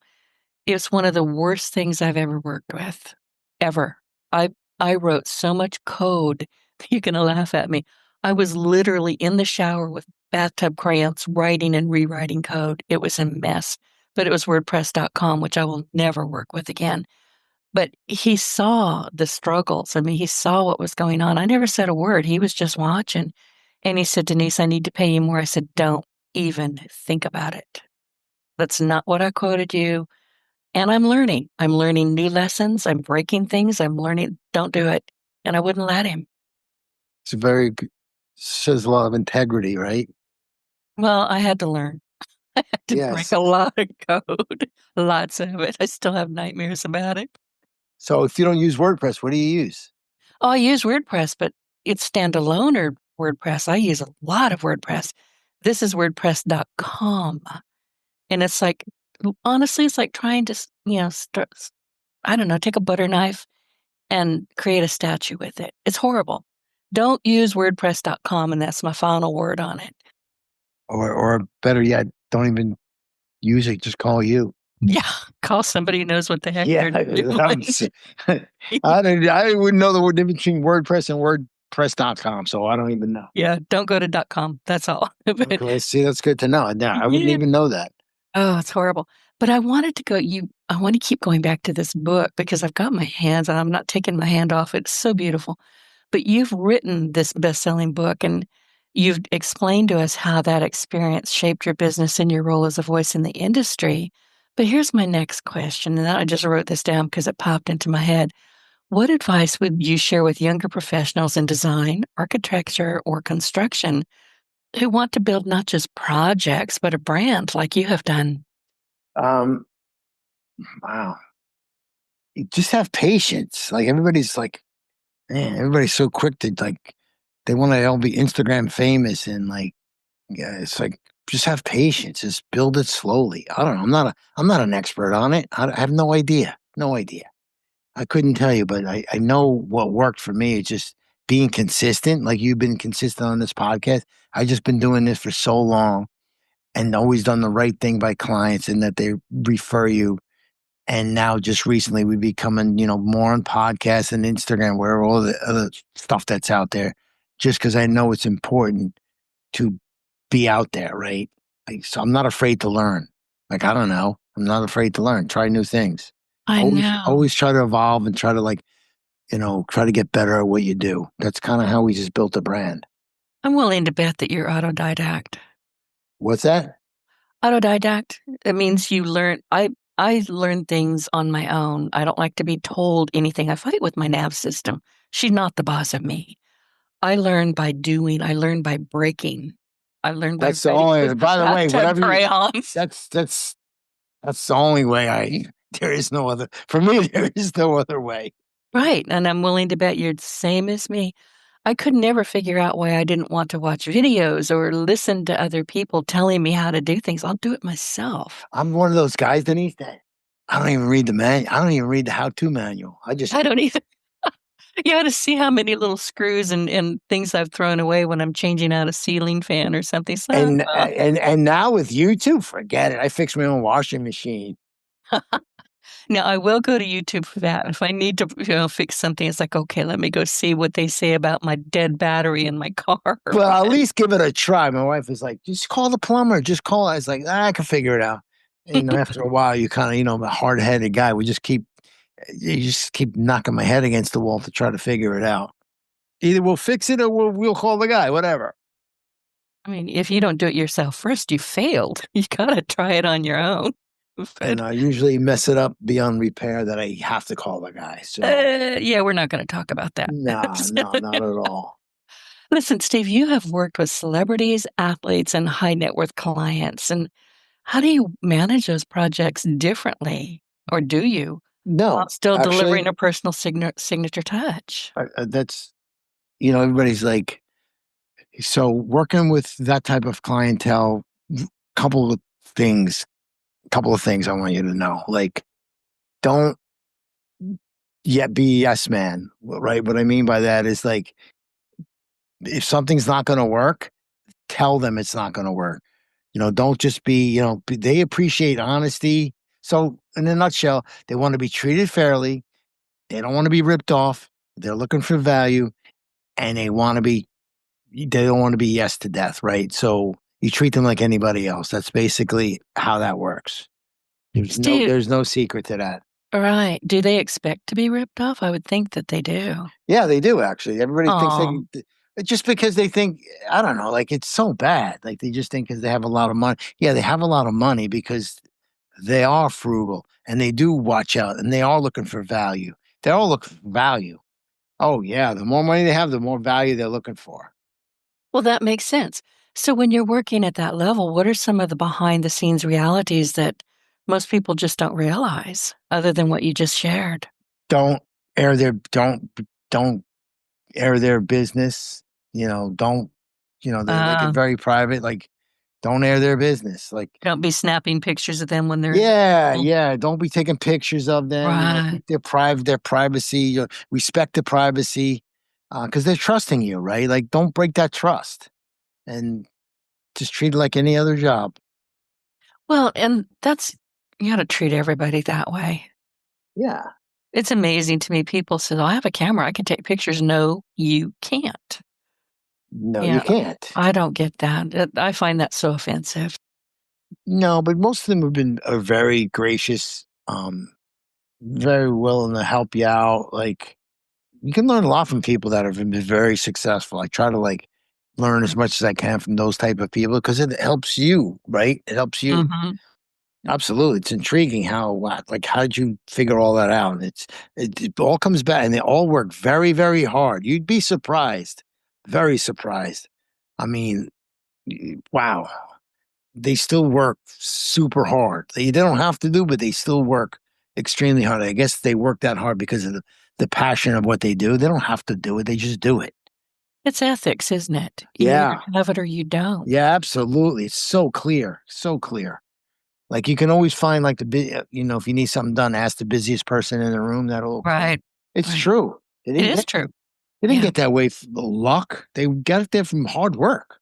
Speaker 2: It's one of the worst things I've ever worked with, ever. I wrote so much code, you're going to laugh at me. I was literally in the shower with bathtub crayons, writing and rewriting code. It was a mess, but it was WordPress.com, which I will never work with again. But he saw the struggles. I mean, he saw what was going on. I never said a word. He was just watching. And he said, Denise, I need to pay you more. I said, don't even think about it. That's not what I quoted you. And I'm learning. I'm learning new lessons. I'm breaking things. I'm learning, don't do it. And I wouldn't let him.
Speaker 3: it's shows a lot of integrity, right?
Speaker 2: Well, I had to learn. I had to break
Speaker 3: Yes.
Speaker 2: a lot of code, lots of it. I still have nightmares about it.
Speaker 3: So if you don't use WordPress, what do you use?
Speaker 2: Oh, I use WordPress, but it's standalone or WordPress. I use a lot of WordPress. This is WordPress.com. And it's like, honestly, it's like trying to, I don't know, take a butter knife and create a statue with it. It's horrible. Don't use WordPress.com, and that's my final word on it.
Speaker 3: Or better yet, don't even use it. Just call you.
Speaker 2: Yeah, call somebody who knows what the heck
Speaker 3: Yeah.
Speaker 2: they're doing.
Speaker 3: I wouldn't know the difference between WordPress and WordPress.com, so I don't even know.
Speaker 2: Yeah, don't go to .com. That's all. But,
Speaker 3: Okay, see, that's good to know. Yeah, I wouldn't
Speaker 2: yeah.
Speaker 3: even know that.
Speaker 2: Oh, it's horrible. But I wanted to I want to keep going back to this book because I've got my hands and I'm not taking my hand off. It's so beautiful. But you've written this best-selling book and you've explained to us how that experience shaped your business and your role as a voice in the industry. But here's my next question, and I just wrote this down because it popped into my head. What advice would you share with younger professionals in design, architecture, or construction who want to build not just projects, but a brand like you have done?
Speaker 3: Um, wow. You just have patience. Like everybody's like, man, everybody's so quick to like, they want to all be Instagram famous and like, yeah, it's like, just have patience. Just build it slowly. I don't know. I'm not an expert on it. I have no idea. No idea. I couldn't tell you, but I know what worked for me is just being consistent. Like you've been consistent on this podcast. I've just been doing this for so long and always done the right thing by clients and that they refer you. And now just recently we've becoming, more on podcasts and Instagram, where all the other stuff that's out there, just because I know it's important to be out there, right? So I'm not afraid to learn. Like, I don't know. I'm not afraid to learn, try new things.
Speaker 2: I know.
Speaker 3: Always try to evolve and try to try to get better at what you do. That's kind of how we just built a brand.
Speaker 2: I'm willing to bet that you're autodidact.
Speaker 3: What's that?
Speaker 2: Autodidact, it means you learn. I learn things on my own. I don't like to be told anything. I fight with my nav system. She's not the boss of me. I learn by doing. I learn by breaking. I learn by
Speaker 3: That's the
Speaker 2: writing
Speaker 3: only,
Speaker 2: with
Speaker 3: by the way,
Speaker 2: bathtub crayons.
Speaker 3: that's the only way there is no other, for me, there is no other way.
Speaker 2: Right, and I'm willing to bet you're the same as me. I could never figure out why I didn't want to watch videos or listen to other people telling me how to do things. I'll do it myself.
Speaker 3: I'm one of those guys, Denise, that I don't even read the manual. I don't even read the how-to manual.
Speaker 2: I don't either. You ought to see how many little screws and things I've thrown away when I'm changing out a ceiling fan or something. So,
Speaker 3: and now with YouTube, forget it. I fix my own washing machine.
Speaker 2: now I will go to YouTube for that. If I need to fix something, it's like, okay, let me go see what they say about my dead battery in my car.
Speaker 3: Well, at least give it a try. My wife was like, just call the plumber. Just call. I was like, I can figure it out. And after a while, you kind of, I'm a hard-headed guy. We just keep You just keep knocking my head against the wall to try to figure it out. Either we'll fix it or we'll call the guy, whatever.
Speaker 2: I mean, if you don't do it yourself first, you failed. You gotta try it on your own.
Speaker 3: And
Speaker 2: But,
Speaker 3: I usually mess it up beyond repair that I have to call the guy. So,
Speaker 2: yeah, we're not gonna talk about that.
Speaker 3: nah, no, not at all.
Speaker 2: Listen, Steve, you have worked with celebrities, athletes, and high net worth clients. And how do you manage those projects differently? Or do you, while
Speaker 3: No,
Speaker 2: still delivering
Speaker 3: actually,
Speaker 2: a personal signature touch?
Speaker 3: that's, everybody's like, so working with that type of clientele, couple of things, couple of things I want you to know. Like, don't yet be a yes man, right? What I mean by that is like, if something's not going to work, tell them it's not going to work. Don't just be, they appreciate honesty. So, in a nutshell, they want to be treated fairly. They don't want to be ripped off. They're looking for value and they don't want to be yes to death, right? So, you treat them like anybody else. That's basically how that works.
Speaker 2: Steve,
Speaker 3: There's no secret to that.
Speaker 2: right. Do they expect to be ripped off? I would think that they do.
Speaker 3: Yeah, they do actually. Everybody thinks
Speaker 2: Oh,
Speaker 3: just because they think, I don't know, like it's so bad. Like they just think because they have a lot of money. Yeah, they have a lot of money because they are frugal and they do watch out and they are looking for value. They all look for value. Oh yeah, the more money they have, the more value they're looking for.
Speaker 2: well, that makes sense. So when you're working at that level, what are some of the behind the scenes realities that most people just don't realize other than what you just shared?
Speaker 3: Don't don't air their business. Don't they're
Speaker 2: Uh,
Speaker 3: very private. Like don't air their business. Like
Speaker 2: don't be snapping pictures of them when they're
Speaker 3: yeah,
Speaker 2: oh,
Speaker 3: yeah. Don't be taking pictures of them.
Speaker 2: right.
Speaker 3: Keep their privacy. Respect the privacy, because they're trusting you, right? Like, don't break that trust, and just treat it like any other job.
Speaker 2: Well, and that's you gotta treat everybody that way.
Speaker 3: Yeah.
Speaker 2: It's amazing to me. People say, "Oh, I have a camera. I can take pictures." No, you can't.
Speaker 3: No, you
Speaker 2: Yeah,
Speaker 3: can't.
Speaker 2: I don't get that. I find that so offensive.
Speaker 3: No, but most of them have been are very gracious, very willing to help you out. Like, you can learn a lot from people that have been very successful. I try to like learn as much as I can from those type of people because it helps you, right? It helps you.
Speaker 2: Mhm.
Speaker 3: Absolutely. It's intriguing how did you figure all that out? It all comes back and they all work very, very hard. You'd be surprised, very surprised. I mean, wow. They still work super hard. They don't have to do, but they still work extremely hard. I guess they work that hard because of the passion of what they do. They don't have to do it. They just do it.
Speaker 2: It's ethics, isn't it? You either
Speaker 3: Yeah.
Speaker 2: have it or you don't.
Speaker 3: Yeah, absolutely. It's so clear. So clear. Like you can always find like if you need something done, ask the busiest person in the room. That'll come.
Speaker 2: Right.
Speaker 3: It's
Speaker 2: Right.
Speaker 3: true. They
Speaker 2: It
Speaker 3: didn't
Speaker 2: is
Speaker 3: get
Speaker 2: true.
Speaker 3: they didn't
Speaker 2: Yeah.
Speaker 3: get that way from luck. They got it there from hard work.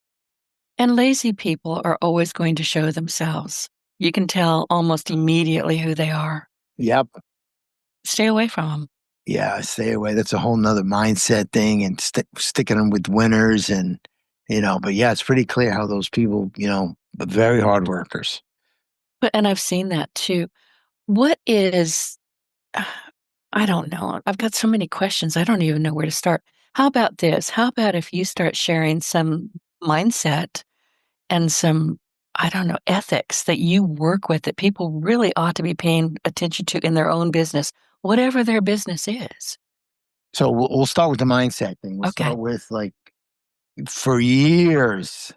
Speaker 2: And lazy people are always going to show themselves. You can tell almost immediately who they are.
Speaker 3: Yep.
Speaker 2: Stay away from them.
Speaker 3: Yeah, stay away. That's a whole nother mindset thing and sticking them with winners but yeah, it's pretty clear how those people, are very hard workers.
Speaker 2: But and I've seen that too. What is I don't know. I've got so many questions. I don't even know where to start. How about this? How about if you start sharing some mindset and some, I don't know, ethics that you work with that people really ought to be paying attention to in their own business, whatever their business is?
Speaker 3: So we'll start with the mindset thing. We'll
Speaker 2: Okay.
Speaker 3: start with like for years,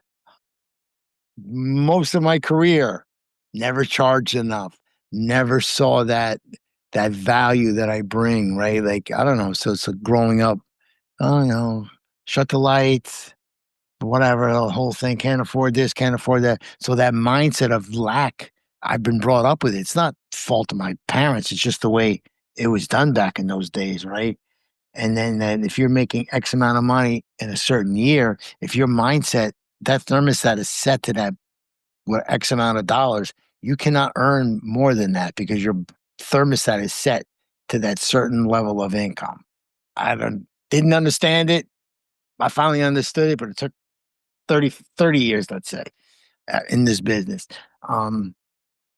Speaker 3: most of my career, never charged enough, never saw that value that I bring, right? Like, I don't know. So it's like growing up, oh no, shut the lights, whatever, the whole thing, can't afford this, can't afford that. So that mindset of lack, I've been brought up with it. It's not fault of my parents. It's just the way it was done back in those days, right? And then if you're making X amount of money in a certain year, if your mindset, that thermostat is set to that what X amount of dollars, you cannot earn more than that because your thermostat is set to that certain level of income. I didn't understand it. I finally understood it, but it took 30 years, let's say, in this business. Um,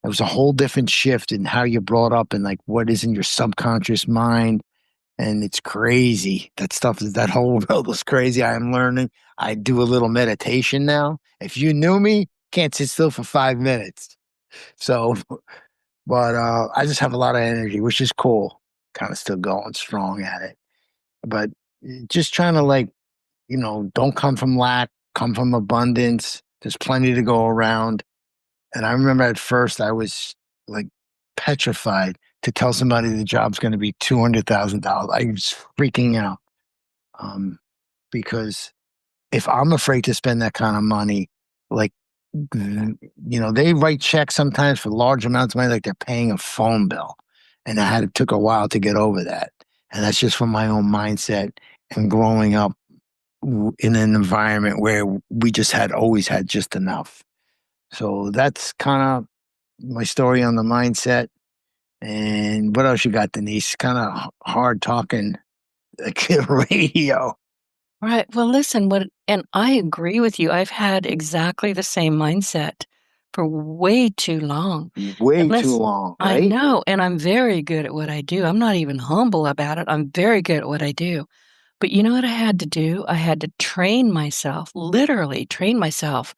Speaker 3: It was a whole different shift in how you're brought up and like what is in your subconscious mind. And it's crazy. That whole world was crazy. I am learning. I do a little meditation now. If you knew me, can't sit still for 5 minutes. So, but I just have a lot of energy, which is cool. Kind of still going strong at it. But just trying to like, don't come from lack, come from abundance. There's plenty to go around. And I remember at first I was like petrified to tell somebody the job's going to be $200,000. I was freaking out because if I'm afraid to spend that kind of money, like, they write checks sometimes for large amounts of money, like they're paying a phone bill. And it took a while to get over that. And that's just from my own mindset and growing up in an environment where we always had just enough. So that's kind of my story on the mindset. And what else you got, Denise? Kind of hard talking, like radio.
Speaker 2: Right. Well, listen, and I agree with you. I've had exactly the same mindset for way too long.
Speaker 3: Way too long, right?
Speaker 2: I know. And I'm very good at what I do. I'm not even humble about it. I'm very good at what I do. But you know what I had to do? I had to train myself, literally train myself.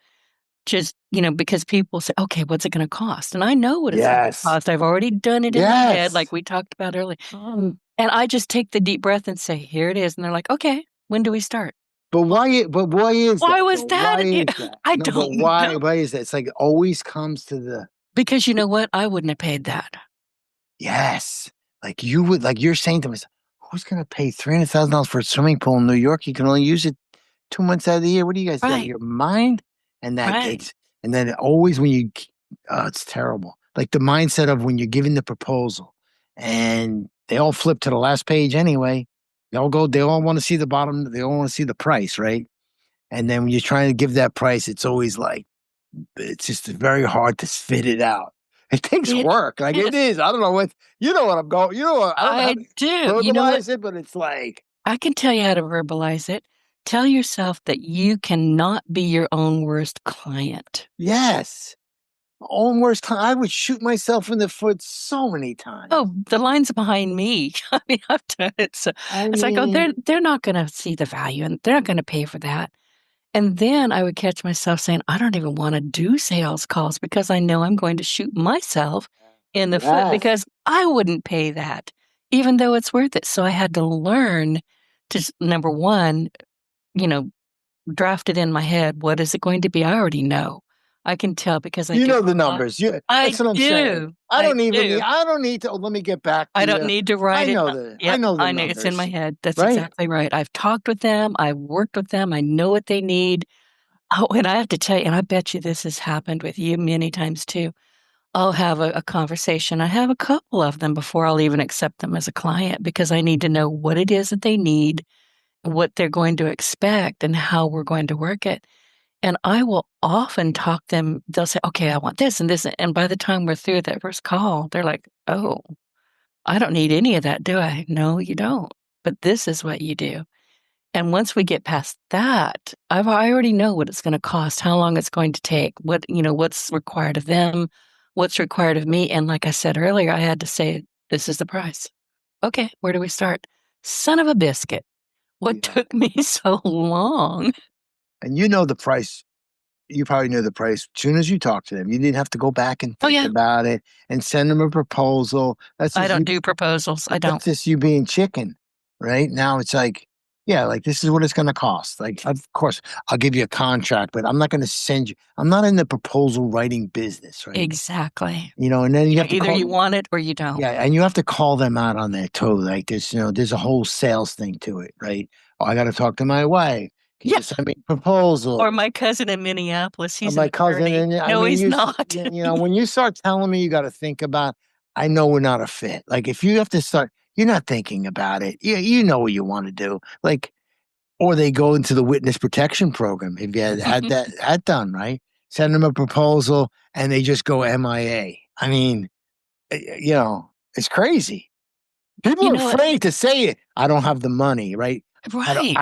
Speaker 2: Just, because people say, okay, what's it going to cost? And I know what it's going to cost. I've already done it in my head, like we talked about earlier. And I just take the deep breath and say, here it is. And they're like, okay, when do we start?
Speaker 3: But why is
Speaker 2: Why
Speaker 3: that?
Speaker 2: was that? I don't know.
Speaker 3: Why is that? It's like it always comes to the...
Speaker 2: Because you know what? I wouldn't have paid that.
Speaker 3: Yes. Like you would, like you're saying to myself, who's going to pay $300,000 for a swimming pool in New York? You can only use it 2 months out of the year. What do you guys do? Your mind? And and then always when it's terrible. Like the mindset of when you're giving the proposal and they all flip to the last page anyway. They all want to see the bottom. They all want to see the price, right? And then when you're trying to give that price, it's always like, it's just very hard to spit it out. It takes work. Like it is. I don't know what, I'm going, I
Speaker 2: do.
Speaker 3: Verbalize it, but it's like.
Speaker 2: I can tell you how to verbalize it. Tell yourself that you cannot be your own worst client.
Speaker 3: Yes. Own worst client. I would shoot myself in the foot so many times.
Speaker 2: Oh, the line's behind me. I mean, I've done it. So it's like, oh, they're not going to see the value and they're not going to pay for that. And then I would catch myself saying, I don't even want to do sales calls because I know I'm going to shoot myself in the foot because I wouldn't pay that, even though it's worth it. So I had to learn to, number one, draft it in my head. What is it going to be? I already know. I can tell because I
Speaker 3: know the numbers. That's what I'm saying. I don't need to. Let me get back to
Speaker 2: I don't need to write it.
Speaker 3: I know the numbers.
Speaker 2: It's in my head. That's exactly right. I've talked with them. I've worked with them. I know what they need. Oh, and I have to tell you, and I bet you this has happened with you many times too. I'll have a conversation. I have a couple of them before I'll even accept them as a client because I need to know what it is that they need, what they're going to expect, and how we're going to work it. And I will often talk them. They'll say, okay, I want this and this. And by the time we're through that first call, they're like, oh, I don't need any of that, do I? No, you don't. But this is what you do. And once we get past that, I already know what it's going to cost, how long it's going to take, what's required of them, what's required of me. And like I said earlier, I had to say, this is the price. Okay, where do we start? Son of a biscuit. What took me so long?
Speaker 3: And the price. You probably knew the price as soon as you talked to them. You didn't have to go back and think about it and send them a proposal.
Speaker 2: I don't do proposals. I don't.
Speaker 3: That's just you being chicken, right? Now it's like, like this is what it's going to cost. Like, of course, I'll give you a contract, but I'm not going to send you. I'm not in the proposal writing business, right?
Speaker 2: Exactly.
Speaker 3: And then you have to
Speaker 2: either you want it or you don't.
Speaker 3: Yeah, and you have to call them out on their toe. Like there's a whole sales thing to it, right? Oh, I got to talk to my wife. Can you send me a proposal?
Speaker 2: Or my cousin in Minneapolis. He's
Speaker 3: my cousin.
Speaker 2: No, he's not.
Speaker 3: When you start telling me, you got to think about. I know we're not a fit. Like if you have to start, you're not thinking about it. You know what you want to do. Like, or they go into the witness protection program. If you had that done, right? Send them a proposal and they just go MIA. I mean, it's crazy. People are afraid to say it. I don't have the money, right?
Speaker 2: Right.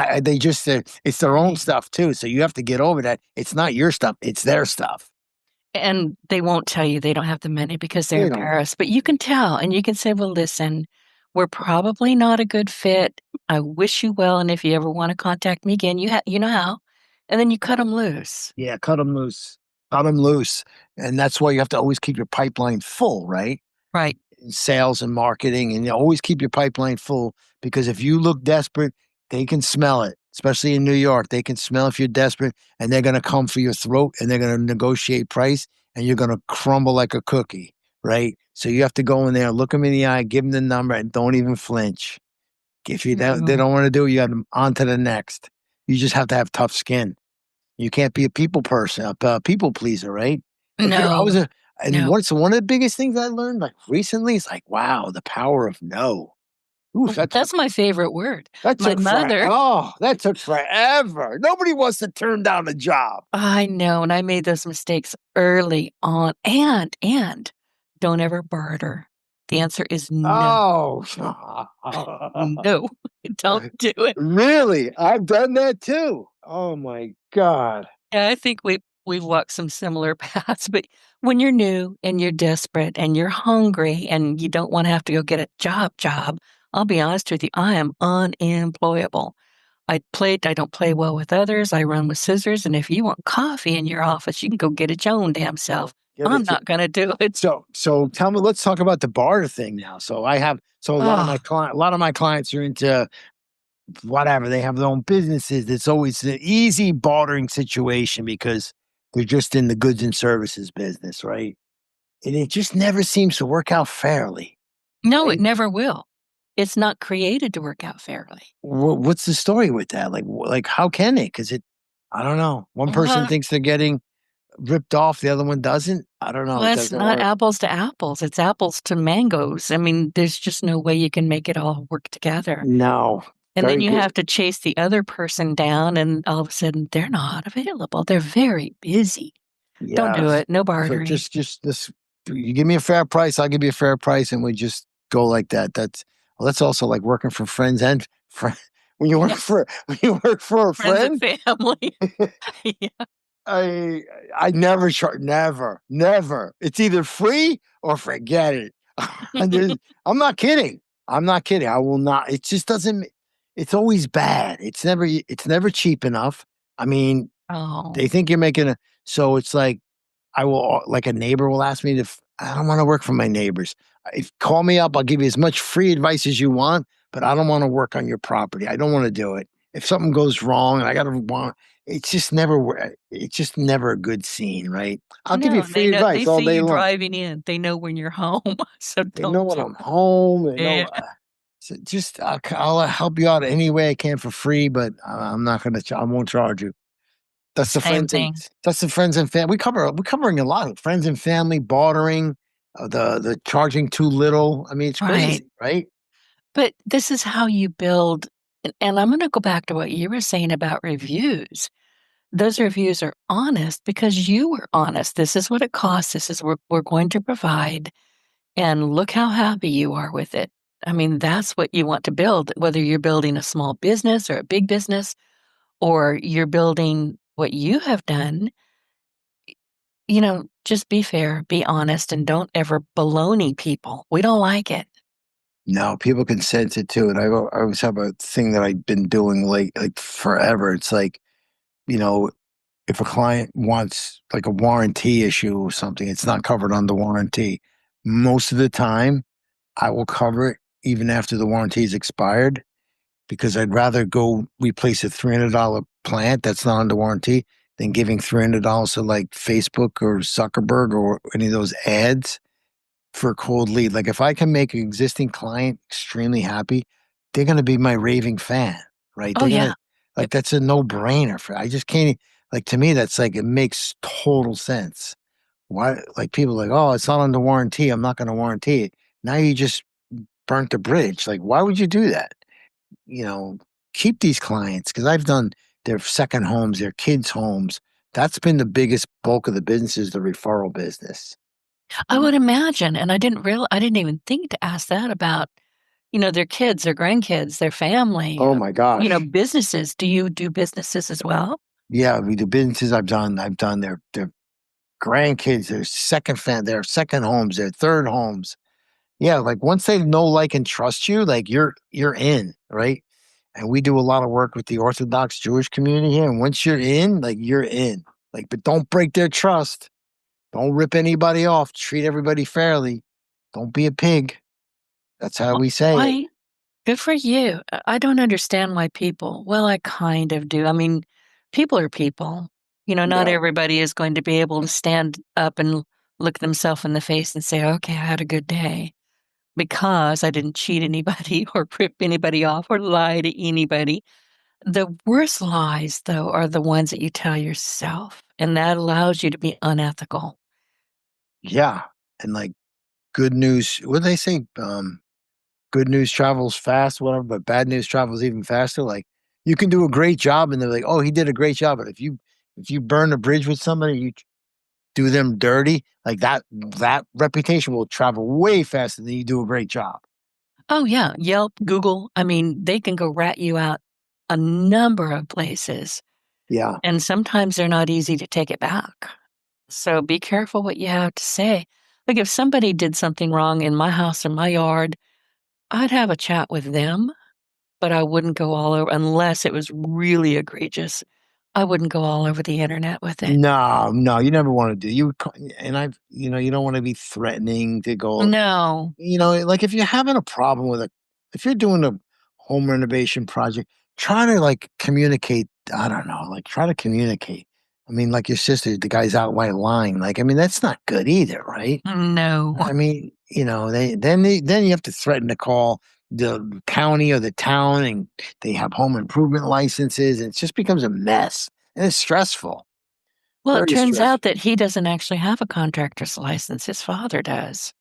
Speaker 3: It's their own stuff too. So you have to get over that. It's not your stuff. It's their stuff.
Speaker 2: And they won't tell you they don't have the money because they're
Speaker 3: They don't.
Speaker 2: embarrassed. But you can tell, and you can say, well, listen, we're probably not a good fit. I wish you well. And if you ever want to contact me again, you know how. And then you cut them loose.
Speaker 3: Yeah, cut them loose. Cut them loose. And that's why you have to always keep your pipeline full, right?
Speaker 2: Right.
Speaker 3: In sales and marketing, and you always keep your pipeline full, because if you look desperate, they can smell it, especially in New York. They can smell if you're desperate, and they're going to come for your throat, and they're going to negotiate price, and you're going to crumble like a cookie, right? So you have to go in there, look them in the eye, give them the number, and don't even flinch. If you they don't want to do it, you have them on to the next. You just have to have tough skin. You can't be a people person, a people pleaser, right? Like I was
Speaker 2: No,
Speaker 3: and
Speaker 2: no.
Speaker 3: what's one of the biggest things I learned like recently is like, wow, the power of no. Ooh,
Speaker 2: That's my favorite word.
Speaker 3: that
Speaker 2: My
Speaker 3: took
Speaker 2: mother,
Speaker 3: that took forever. Nobody wants to turn down a job.
Speaker 2: I know, and I made those mistakes early on. And don't ever barter. The answer is no.
Speaker 3: Oh,
Speaker 2: No, don't do it.
Speaker 3: really? I've done that too. Oh my God.
Speaker 2: Yeah, I think we've walked some similar paths, but when you're new and you're desperate and you're hungry and you don't want to have to go get a job, I'll be honest with you, I am unemployable. I don't play well with others. I run with scissors, and if you want coffee in your office, you can go get it your own damn self.
Speaker 3: Yeah,
Speaker 2: I'm not going to do it.
Speaker 3: so tell me, let's talk about the barter thing now. So a lot of
Speaker 2: Oh,
Speaker 3: my clients are into whatever. They have their own businesses. It's always an easy bartering situation because they're just in the goods and services business, right? And it just never seems to work out fairly,
Speaker 2: no, it
Speaker 3: right?
Speaker 2: never will. It's not created to work out fairly.
Speaker 3: What's the story with that? Like how can it? Because I don't know. One person
Speaker 2: Uh,
Speaker 3: thinks they're getting ripped off, the other one doesn't. I don't know.
Speaker 2: well,
Speaker 3: It
Speaker 2: it's
Speaker 3: doesn't
Speaker 2: not
Speaker 3: work.
Speaker 2: apples to apples. It's apples to mangoes. I mean, there's just no way you can make it all work together.
Speaker 3: No,
Speaker 2: And then
Speaker 3: very
Speaker 2: you
Speaker 3: good.
Speaker 2: have to chase the other person down, and all of a sudden they're not available. They're very busy. Don't do
Speaker 3: Yes.
Speaker 2: it. No
Speaker 3: So
Speaker 2: bartering.
Speaker 3: just this. You give me a fair price, I'll give you a fair price, and we just go like that. That's also like working for friends and friend.
Speaker 2: Yeah,
Speaker 3: When you work for a
Speaker 2: friends and
Speaker 3: friend,
Speaker 2: family. Yeah.
Speaker 3: I I never charge, never. It's either free or forget it. I'm not kidding. I'm not kidding. I will not. It just doesn't. It's always bad. It's never cheap enough. I mean,
Speaker 2: Oh,
Speaker 3: they think you're making a. So it's like I will like a neighbor will ask me to. I don't want to work for my neighbors. If call me up, I'll give you as much free advice as you want, but I don't want to work on your property. I don't want to do it. If something goes wrong and I got to want, it's just never a good scene, right? I'll give you
Speaker 2: no,
Speaker 3: free
Speaker 2: they
Speaker 3: advice all
Speaker 2: see
Speaker 3: day
Speaker 2: you
Speaker 3: long.
Speaker 2: driving in. They know when you're home, so
Speaker 3: They know
Speaker 2: don't
Speaker 3: when
Speaker 2: do
Speaker 3: I'm home. They
Speaker 2: it.
Speaker 3: know. So just I'll help you out any way I can for free, but I'm not gonna. I won't charge you.
Speaker 2: Same thing.
Speaker 3: That's the friends and family. We're covering a lot of friends and family bartering, the charging too little. I mean, it's
Speaker 2: Right.
Speaker 3: crazy, right?
Speaker 2: But this is how you build, and I'm gonna go back to what you were saying about reviews. Those reviews are honest because you were honest. This is what it costs. This is what we're going to provide. And look how happy you are with it. I mean, that's what you want to build, whether you're building a small business or a big business, or you're building what you have done. Just be fair, be honest, and don't ever baloney people. We don't like it.
Speaker 3: No, people can sense it too. And I always have a thing that I've been doing like forever. It's like, you know, if a client wants like a warranty issue or something, it's not covered under warranty. Most of the time, I will cover it even after the warranty is expired because I'd rather go replace a $300 plant that's not under warranty than giving $300 to like Facebook or Zuckerberg or any of those ads for a cold lead. Like if I can make an existing client extremely happy, they're going to be my raving fan, right?
Speaker 2: Oh,
Speaker 3: They're
Speaker 2: yeah.
Speaker 3: going to like, that's a no brainer I just can't, like, to me, that's like, it makes total sense. Why, like people are like, oh, it's not under warranty. I'm not going to warranty it. Now you just burnt the bridge. Like, why would you do that? You know, keep these clients because I've done their second homes, their kids' homes. That's been the biggest bulk of the business is the referral business.
Speaker 2: I would imagine. And I didn't even think to ask that about, their kids, their grandkids, their family,
Speaker 3: Oh my gosh.
Speaker 2: businesses. Do you do businesses as well?
Speaker 3: Yeah, we do businesses. I've done their grandkids, their second homes, their third homes. Yeah, like once they know, like, and trust you, like you're in, right? And we do a lot of work with the Orthodox Jewish community here. And once you're in, like you're in. Like, but don't break their trust. Don't rip anybody off. Treat everybody fairly. Don't be a pig. That's how we say it.
Speaker 2: Why? Good for you. I don't understand why people, well, I kind of do. I mean, people are people. Not
Speaker 3: Yeah.
Speaker 2: everybody is going to be able to stand up and look themselves in the face and say, okay, I had a good day because I didn't cheat anybody or rip anybody off or lie to anybody. The worst lies, though, are the ones that you tell yourself, and that allows you to be unethical.
Speaker 3: Yeah. And like good news, what do they say? Good news travels fast, whatever, but bad news travels even faster. Like you can do a great job and they're like, oh, he did a great job. But if you burn a bridge with somebody, you do them dirty, like that reputation will travel way faster than you do a great job.
Speaker 2: Oh, yeah. Yelp, Google. I mean, they can go rat you out a number of places.
Speaker 3: Yeah.
Speaker 2: And sometimes they're not easy to take it back. So be careful what you have to say. Like if somebody did something wrong in my house or my yard, I'd have a chat with them, but I wouldn't go all over unless it was really egregious. I wouldn't go all over the internet with it.
Speaker 3: No, no, you never want to do and you don't want to be threatening to go,
Speaker 2: No.
Speaker 3: like if you're having a problem if you're doing a home renovation project, try to like communicate. I don't know, like try to communicate. I mean, like your sister, the guy's out white lying. Like, I mean, that's not good either, right?
Speaker 2: No.
Speaker 3: I mean, then you have to threaten to call the county or the town, and they have home improvement licenses, and it just becomes a mess, and it's stressful,
Speaker 2: Well, it
Speaker 3: very
Speaker 2: turns out
Speaker 3: stressful.
Speaker 2: that he doesn't actually have a contractor's license. His father does,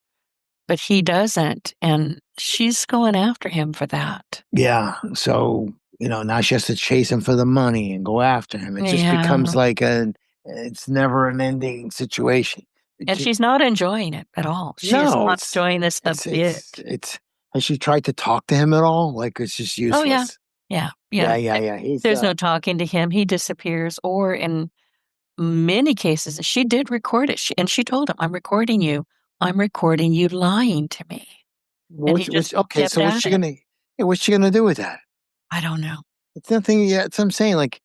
Speaker 2: but he doesn't. And she's going after him for that.
Speaker 3: Yeah, so now she has to chase him for the money and go after him. It just becomes
Speaker 2: Yeah.
Speaker 3: like it's never an ending situation.
Speaker 2: And she's not enjoying it at all. She is
Speaker 3: No,
Speaker 2: not enjoying this a bit.
Speaker 3: it's. Has she tried to talk to him at all? Like it's just
Speaker 2: Oh, yeah.
Speaker 3: useless.
Speaker 2: Yeah.
Speaker 3: Yeah,
Speaker 2: Yeah.
Speaker 3: yeah, yeah. He's
Speaker 2: There's no talking to him. He disappears. Or in many cases, she did record it. And she told him, I'm recording you. I'm recording you lying to me. And he just
Speaker 3: okay.
Speaker 2: kept
Speaker 3: So what's
Speaker 2: at
Speaker 3: she
Speaker 2: it.
Speaker 3: gonna? Yeah, what's she gonna do with that?
Speaker 2: I don't know.
Speaker 3: It's nothing. Yeah, it's what I'm saying. Like,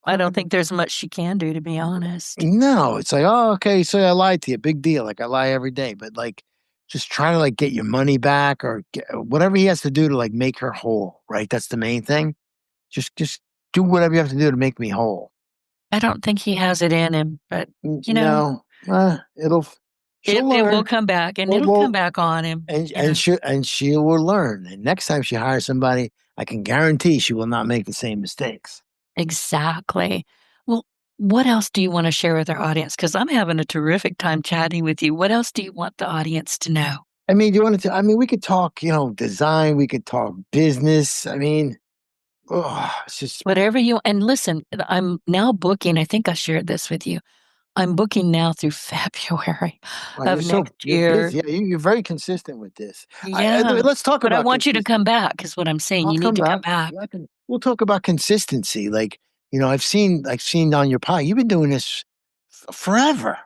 Speaker 2: I don't think there's much she can do, to be honest.
Speaker 3: no, it's like, oh, okay, so I lied to you. Big deal. Like I lie every day, but like, just trying to like get your money back or whatever he has to do to like make her whole. Right. That's the main thing. Just do whatever you have to do to make me whole.
Speaker 2: I don't think he has it in him, but,
Speaker 3: No, she'll
Speaker 2: it will
Speaker 3: learn.
Speaker 2: come back and it'll come
Speaker 3: Well,
Speaker 2: back on him.
Speaker 3: and she will learn. And next time she hires somebody, I can guarantee she will not make the same mistakes.
Speaker 2: Exactly. Well, what else do you want to share with our audience? Because I'm having a terrific time chatting with you. What else do you want the audience to know?
Speaker 3: I mean, do you want to? I mean, we could talk, design. We could talk business. I mean, it's just.
Speaker 2: Whatever you and listen, I'm now booking. I think I shared this with you. I'm booking now through February
Speaker 3: Oh,
Speaker 2: of next
Speaker 3: you're
Speaker 2: year.
Speaker 3: busy. Yeah, you're very consistent with this.
Speaker 2: Yeah.
Speaker 3: Let's talk
Speaker 2: But I
Speaker 3: about
Speaker 2: want you to
Speaker 3: consistency.
Speaker 2: come back, is what I'm saying.
Speaker 3: I'll
Speaker 2: You need
Speaker 3: come
Speaker 2: to come
Speaker 3: back.
Speaker 2: back.
Speaker 3: We'll talk about consistency. Like, I've seen on your pie. You've been doing this forever.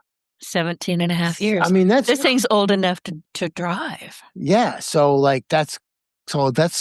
Speaker 2: 17 and a half
Speaker 3: I
Speaker 2: years.
Speaker 3: mean,
Speaker 2: This thing's old enough to drive.
Speaker 3: yeah. So let's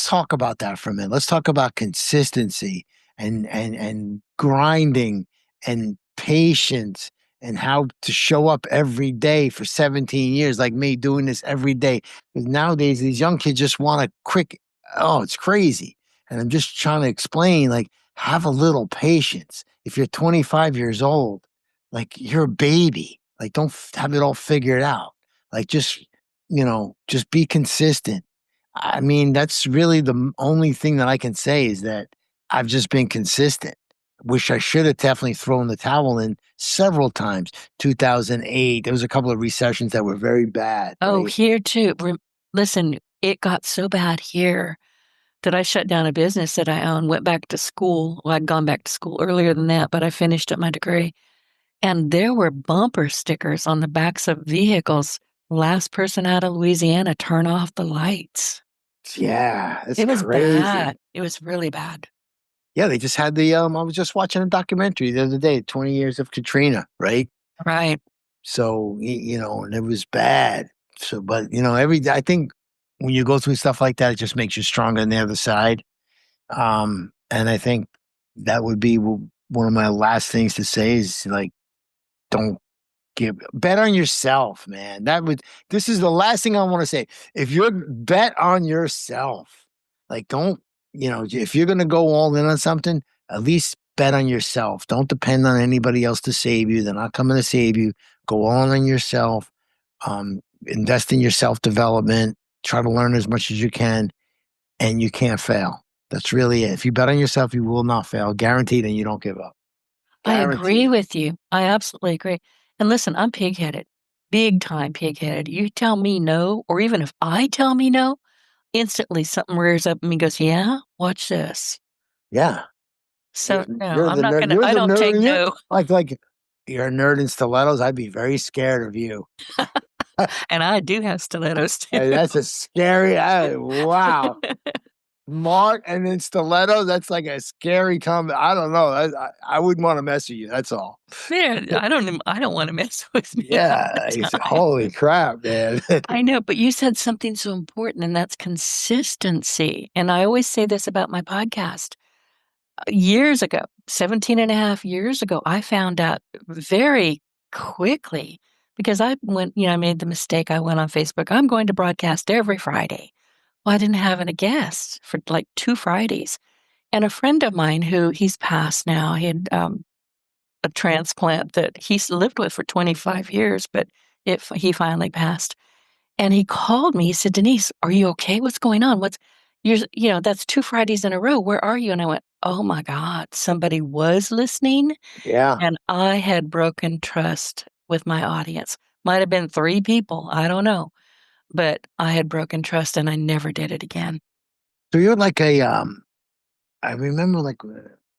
Speaker 3: talk about that for a minute. Let's talk about consistency and grinding and patience and how to show up every day for 17 years, like me doing this every day. Because nowadays these young kids just want a quick, oh, it's crazy. And I'm just trying to explain, like, have a little patience. If you're 25 years old, like you're a baby, like don't have it all figured out. Like just be consistent. I mean, that's really the only thing that I can say is that I've just been consistent. Wish I should have definitely thrown the towel in several times. 2008, there was a couple of recessions that were very bad,
Speaker 2: Oh,
Speaker 3: right?
Speaker 2: here too. Listen, it got so bad here that I shut down a business that I owned, went back to school. Well, I'd gone back to school earlier than that, but I finished up my degree. And there were bumper stickers on the backs of vehicles. Last person out of Louisiana, turn off the lights.
Speaker 3: Yeah, it's
Speaker 2: It was
Speaker 3: crazy.
Speaker 2: bad. It was really bad.
Speaker 3: Yeah, they just had I was just watching a documentary the other day, 20 years of Katrina, right?
Speaker 2: Right.
Speaker 3: So, and it was bad. So, but, I think when you go through stuff like that, it just makes you stronger on the other side. And I think that would be one of my last things to say is like, don't bet on yourself, man. This is the last thing I want to say. If you're bet on yourself, like don't, if you're going to go all in on something, at least bet on yourself. Don't depend on anybody else to save you. They're not coming to save you. Go all on yourself. Invest in your self-development. Try to learn as much as you can, and you can't fail. That's really it. If you bet on yourself, you will not fail. Guaranteed, and you don't give up.
Speaker 2: I agree
Speaker 3: Guaranteed.
Speaker 2: with you. I absolutely agree. And listen, I'm pig-headed, big time pig-headed. You tell me no, or even if I tell me no, instantly something rears up in me and goes, yeah, watch this.
Speaker 3: Yeah.
Speaker 2: So no,
Speaker 3: You're
Speaker 2: I'm
Speaker 3: the
Speaker 2: not
Speaker 3: nerd.
Speaker 2: gonna,
Speaker 3: You're
Speaker 2: I
Speaker 3: the
Speaker 2: don't take
Speaker 3: nerd.
Speaker 2: no.
Speaker 3: Like you're a nerd in stilettos. I'd be very scared of you.
Speaker 2: And I do have stilettos too.
Speaker 3: Hey, that's a scary. Wow, Mark and then stilettos. That's like a scary comment. I don't know. I wouldn't want to mess with you. That's all.
Speaker 2: Yeah, I don't want to mess with me all
Speaker 3: Yeah.
Speaker 2: the time.
Speaker 3: Holy crap, man.
Speaker 2: I know, but you said something so important, and that's consistency. And I always say this about my podcast. Years ago, 17 and a half years ago, I found out very quickly because I made the mistake. I went on Facebook. I'm going to broadcast every Friday. Well, I didn't have any guests for like 2 Fridays. And a friend of mine he's passed now, he had a transplant that he's lived with for 25 years, but he finally passed. And he called me. He said, Denise, are you okay? What's going on? That's 2 Fridays in a row. Where are you? And I went, oh my God, somebody was listening.
Speaker 3: Yeah.
Speaker 2: And I had broken trust with my audience. Might have been 3 people. I don't know. But I had broken trust and I never did it again.
Speaker 3: So you're like I remember like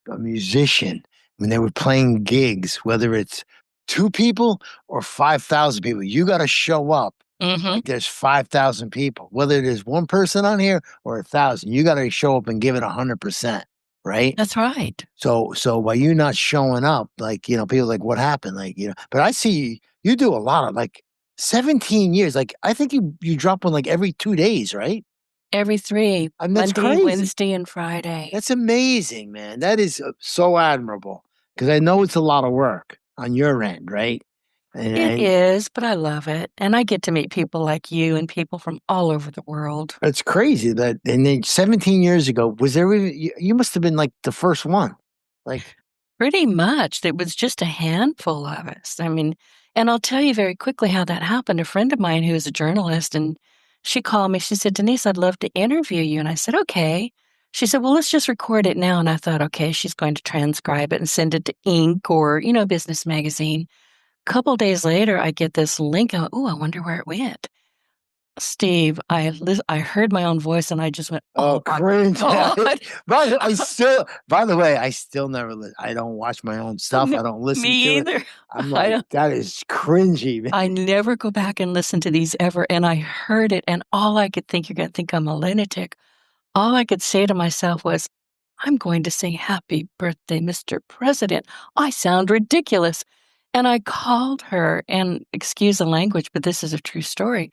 Speaker 3: a musician when they were playing gigs, whether it's 2 people or 5,000 people, you got to show up.
Speaker 2: Mm-hmm.
Speaker 3: Like there's 5,000 people, whether there's one person on here or 1,000, you got to show up and give it 100%, right?
Speaker 2: That's right.
Speaker 3: So by you not showing up, like, people are like, what happened? Like, but I see you do a lot of like 17 years. Like, I think you drop one like every 2 days, right?
Speaker 2: Every 3,
Speaker 3: I mean, that's
Speaker 2: Monday,
Speaker 3: crazy.
Speaker 2: Wednesday, and Friday.
Speaker 3: That's amazing, man. That is so admirable because I know it's a lot of work on your end, right?
Speaker 2: It
Speaker 3: And
Speaker 2: is, but I love it. And I get to meet people like you and people from all over the world.
Speaker 3: it's crazy that, and then 17 years ago, was there even, you must have been like the first one. Like,
Speaker 2: Pretty much. There was just a handful of us. I mean, and I'll tell you very quickly how that happened. A friend of mine who is a journalist, and she called me. She said, Denise, I'd love to interview you. And I said, okay. She said, well, let's just record it now. And I thought, okay, she's going to transcribe it and send it to Inc. or, Business Magazine. A couple days later, I get this link. Oh, I wonder where it went. Steve, I heard my own voice and I just went,
Speaker 3: oh,
Speaker 2: oh my
Speaker 3: cringe.
Speaker 2: God.
Speaker 3: By the way, I still never, I don't watch my own stuff. I don't listen
Speaker 2: Me
Speaker 3: to
Speaker 2: either.
Speaker 3: it. I'm like, that is cringy, man.
Speaker 2: I never go back and listen to these ever. And I heard it, and all I could think, you're going to think I'm a lunatic. All I could say to myself was, I'm going to say happy birthday, Mr. President. I sound ridiculous. And I called her, and excuse the language, but this is a true story.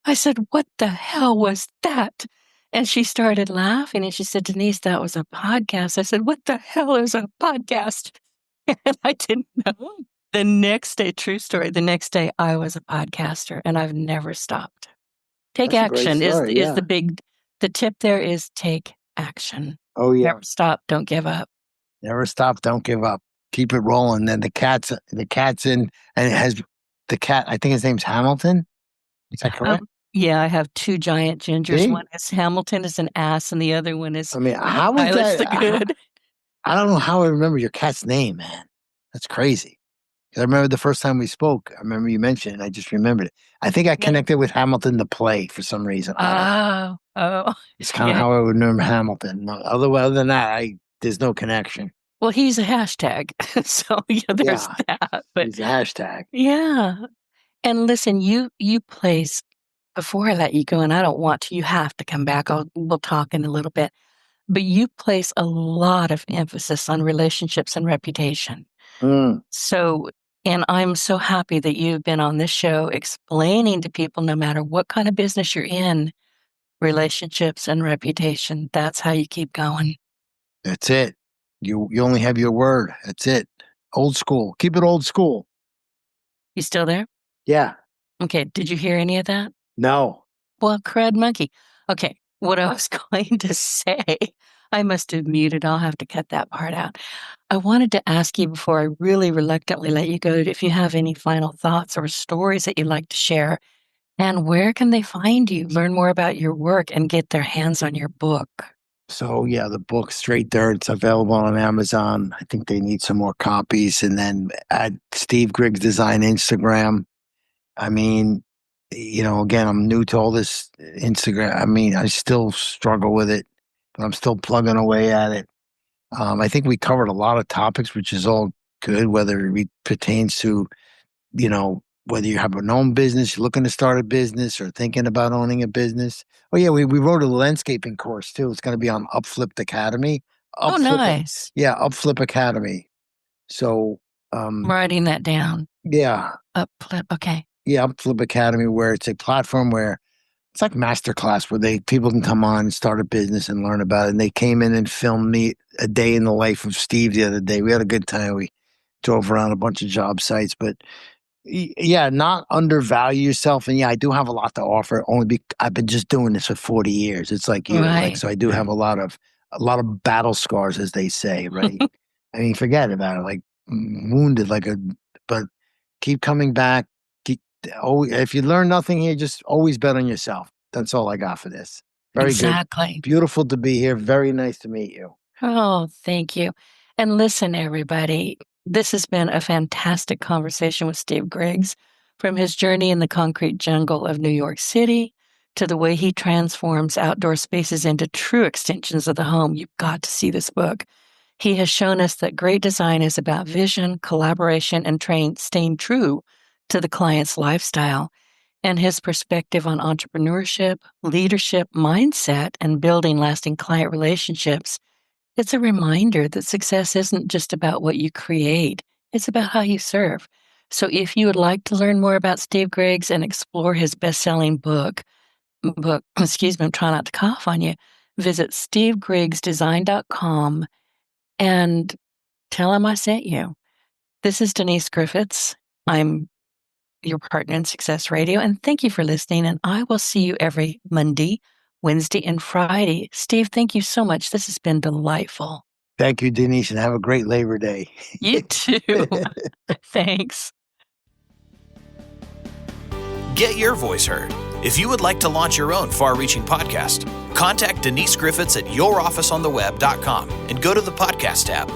Speaker 2: I said, what the hell was that? And she started laughing and she said, Denise, that was a podcast. I said, what the hell is a podcast? And I didn't know. The next day, true story, the next day I was a podcaster and I've never stopped. Take
Speaker 3: That's a great
Speaker 2: action
Speaker 3: story,
Speaker 2: is
Speaker 3: yeah.
Speaker 2: the tip there is take action.
Speaker 3: Oh, yeah.
Speaker 2: Never stop, don't give up.
Speaker 3: Never stop, don't give up. Keep it rolling. Then the cat's in, and it has the cat, I think his name's Hamilton. Is that correct?
Speaker 2: Yeah, I have 2 giant gingers.
Speaker 3: See?
Speaker 2: One is Hamilton is an ass, and the other one is
Speaker 3: I mean, how was
Speaker 2: Silas the
Speaker 3: that?
Speaker 2: Good.
Speaker 3: I don't know how I remember your cat's name, man. That's crazy. 'Cause I remember the first time we spoke. I remember you mentioned it. I just remembered it. I think I connected with Hamilton the play for some reason. I don't know.
Speaker 2: Oh.
Speaker 3: It's kind of how I would remember Hamilton. Other than that, there's no connection.
Speaker 2: Well, he's a hashtag. So, there's that. But
Speaker 3: He's a hashtag.
Speaker 2: yeah. And listen, you place, before I let you go, and I don't want to, you have to come back. We'll talk in a little bit. But you place a lot of emphasis on relationships and reputation.
Speaker 3: Mm.
Speaker 2: So And I'm so happy that you've been on this show explaining to people, no matter what kind of business you're in, relationships and reputation, that's how you keep going.
Speaker 3: That's it. You only have your word. That's it. Old school. Keep it old school.
Speaker 2: You still there?
Speaker 3: Yeah.
Speaker 2: Okay. Did you hear any of that?
Speaker 3: No.
Speaker 2: Well, crud monkey. Okay. What I was going to say, I must have muted. I'll have to cut that part out. I wanted to ask you before I really reluctantly let you go, if you have any final thoughts or stories that you'd like to share, and where can they find you, learn more about your work, and get their hands on your book?
Speaker 3: So yeah, the book Straight There, it's available on Amazon. I think they need some more copies. And then at Steve Griggs Design Instagram. I mean, again, I'm new to all this Instagram. I mean, I still struggle with it, but I'm still plugging away at it. I think we covered a lot of topics, which is all good, whether it pertains to, whether you have an own business, you're looking to start a business or thinking about owning a business. Oh yeah, we wrote a landscaping course too. It's going to be on Upflipped Academy.
Speaker 2: Oh,
Speaker 3: Upflip,
Speaker 2: nice.
Speaker 3: yeah, Upflip Academy. So,
Speaker 2: I'm writing that down.
Speaker 3: yeah,
Speaker 2: Upflip. Okay.
Speaker 3: yeah, Upflip Academy, where it's a platform where it's like masterclass where people can come on and start a business and learn about it. And they came in and filmed me a day in the life of Steve the other day. We had a good time. We drove around a bunch of job sites, but yeah, not undervalue yourself. And yeah, I do have a lot to offer. I've been just doing this for 40 years. It's like you,
Speaker 2: Right.
Speaker 3: so I do have a lot of battle scars, as they say, right? I mean, forget about it. Like wounded, but keep coming back. If you learn nothing here, just always bet on yourself. That's all I got for this. Very
Speaker 2: Exactly.
Speaker 3: good. Beautiful to be here. Very nice to meet you.
Speaker 2: Oh, thank you. And listen, everybody, this has been a fantastic conversation with Steve Griggs, from his journey in the concrete jungle of New York City to the way he transforms outdoor spaces into true extensions of the home. You've got to see this book. He has shown us that great design is about vision, collaboration, and staying true to the client's lifestyle. And his perspective on entrepreneurship, leadership, mindset, and building lasting client relationships, it's a reminder that success isn't just about what you create, it's about how you serve. So if you would like to learn more about Steve Griggs and explore his best-selling book, excuse me, I'm trying not to cough on you, visit stevegrigsdesign.com and tell him I sent you. This is Denise Griffitts. I'm your partner in Success Radio, and thank you for listening, and I will see you every Monday, Wednesday, and Friday. Steve, thank you so much. This has been delightful.
Speaker 3: Thank you, Denise, and have a great Labor Day.
Speaker 2: You too. Thanks.
Speaker 1: Get your voice heard. If you would like to launch your own far-reaching podcast, contact Denise Griffitts at yourofficeontheweb.com and go to the podcast tab.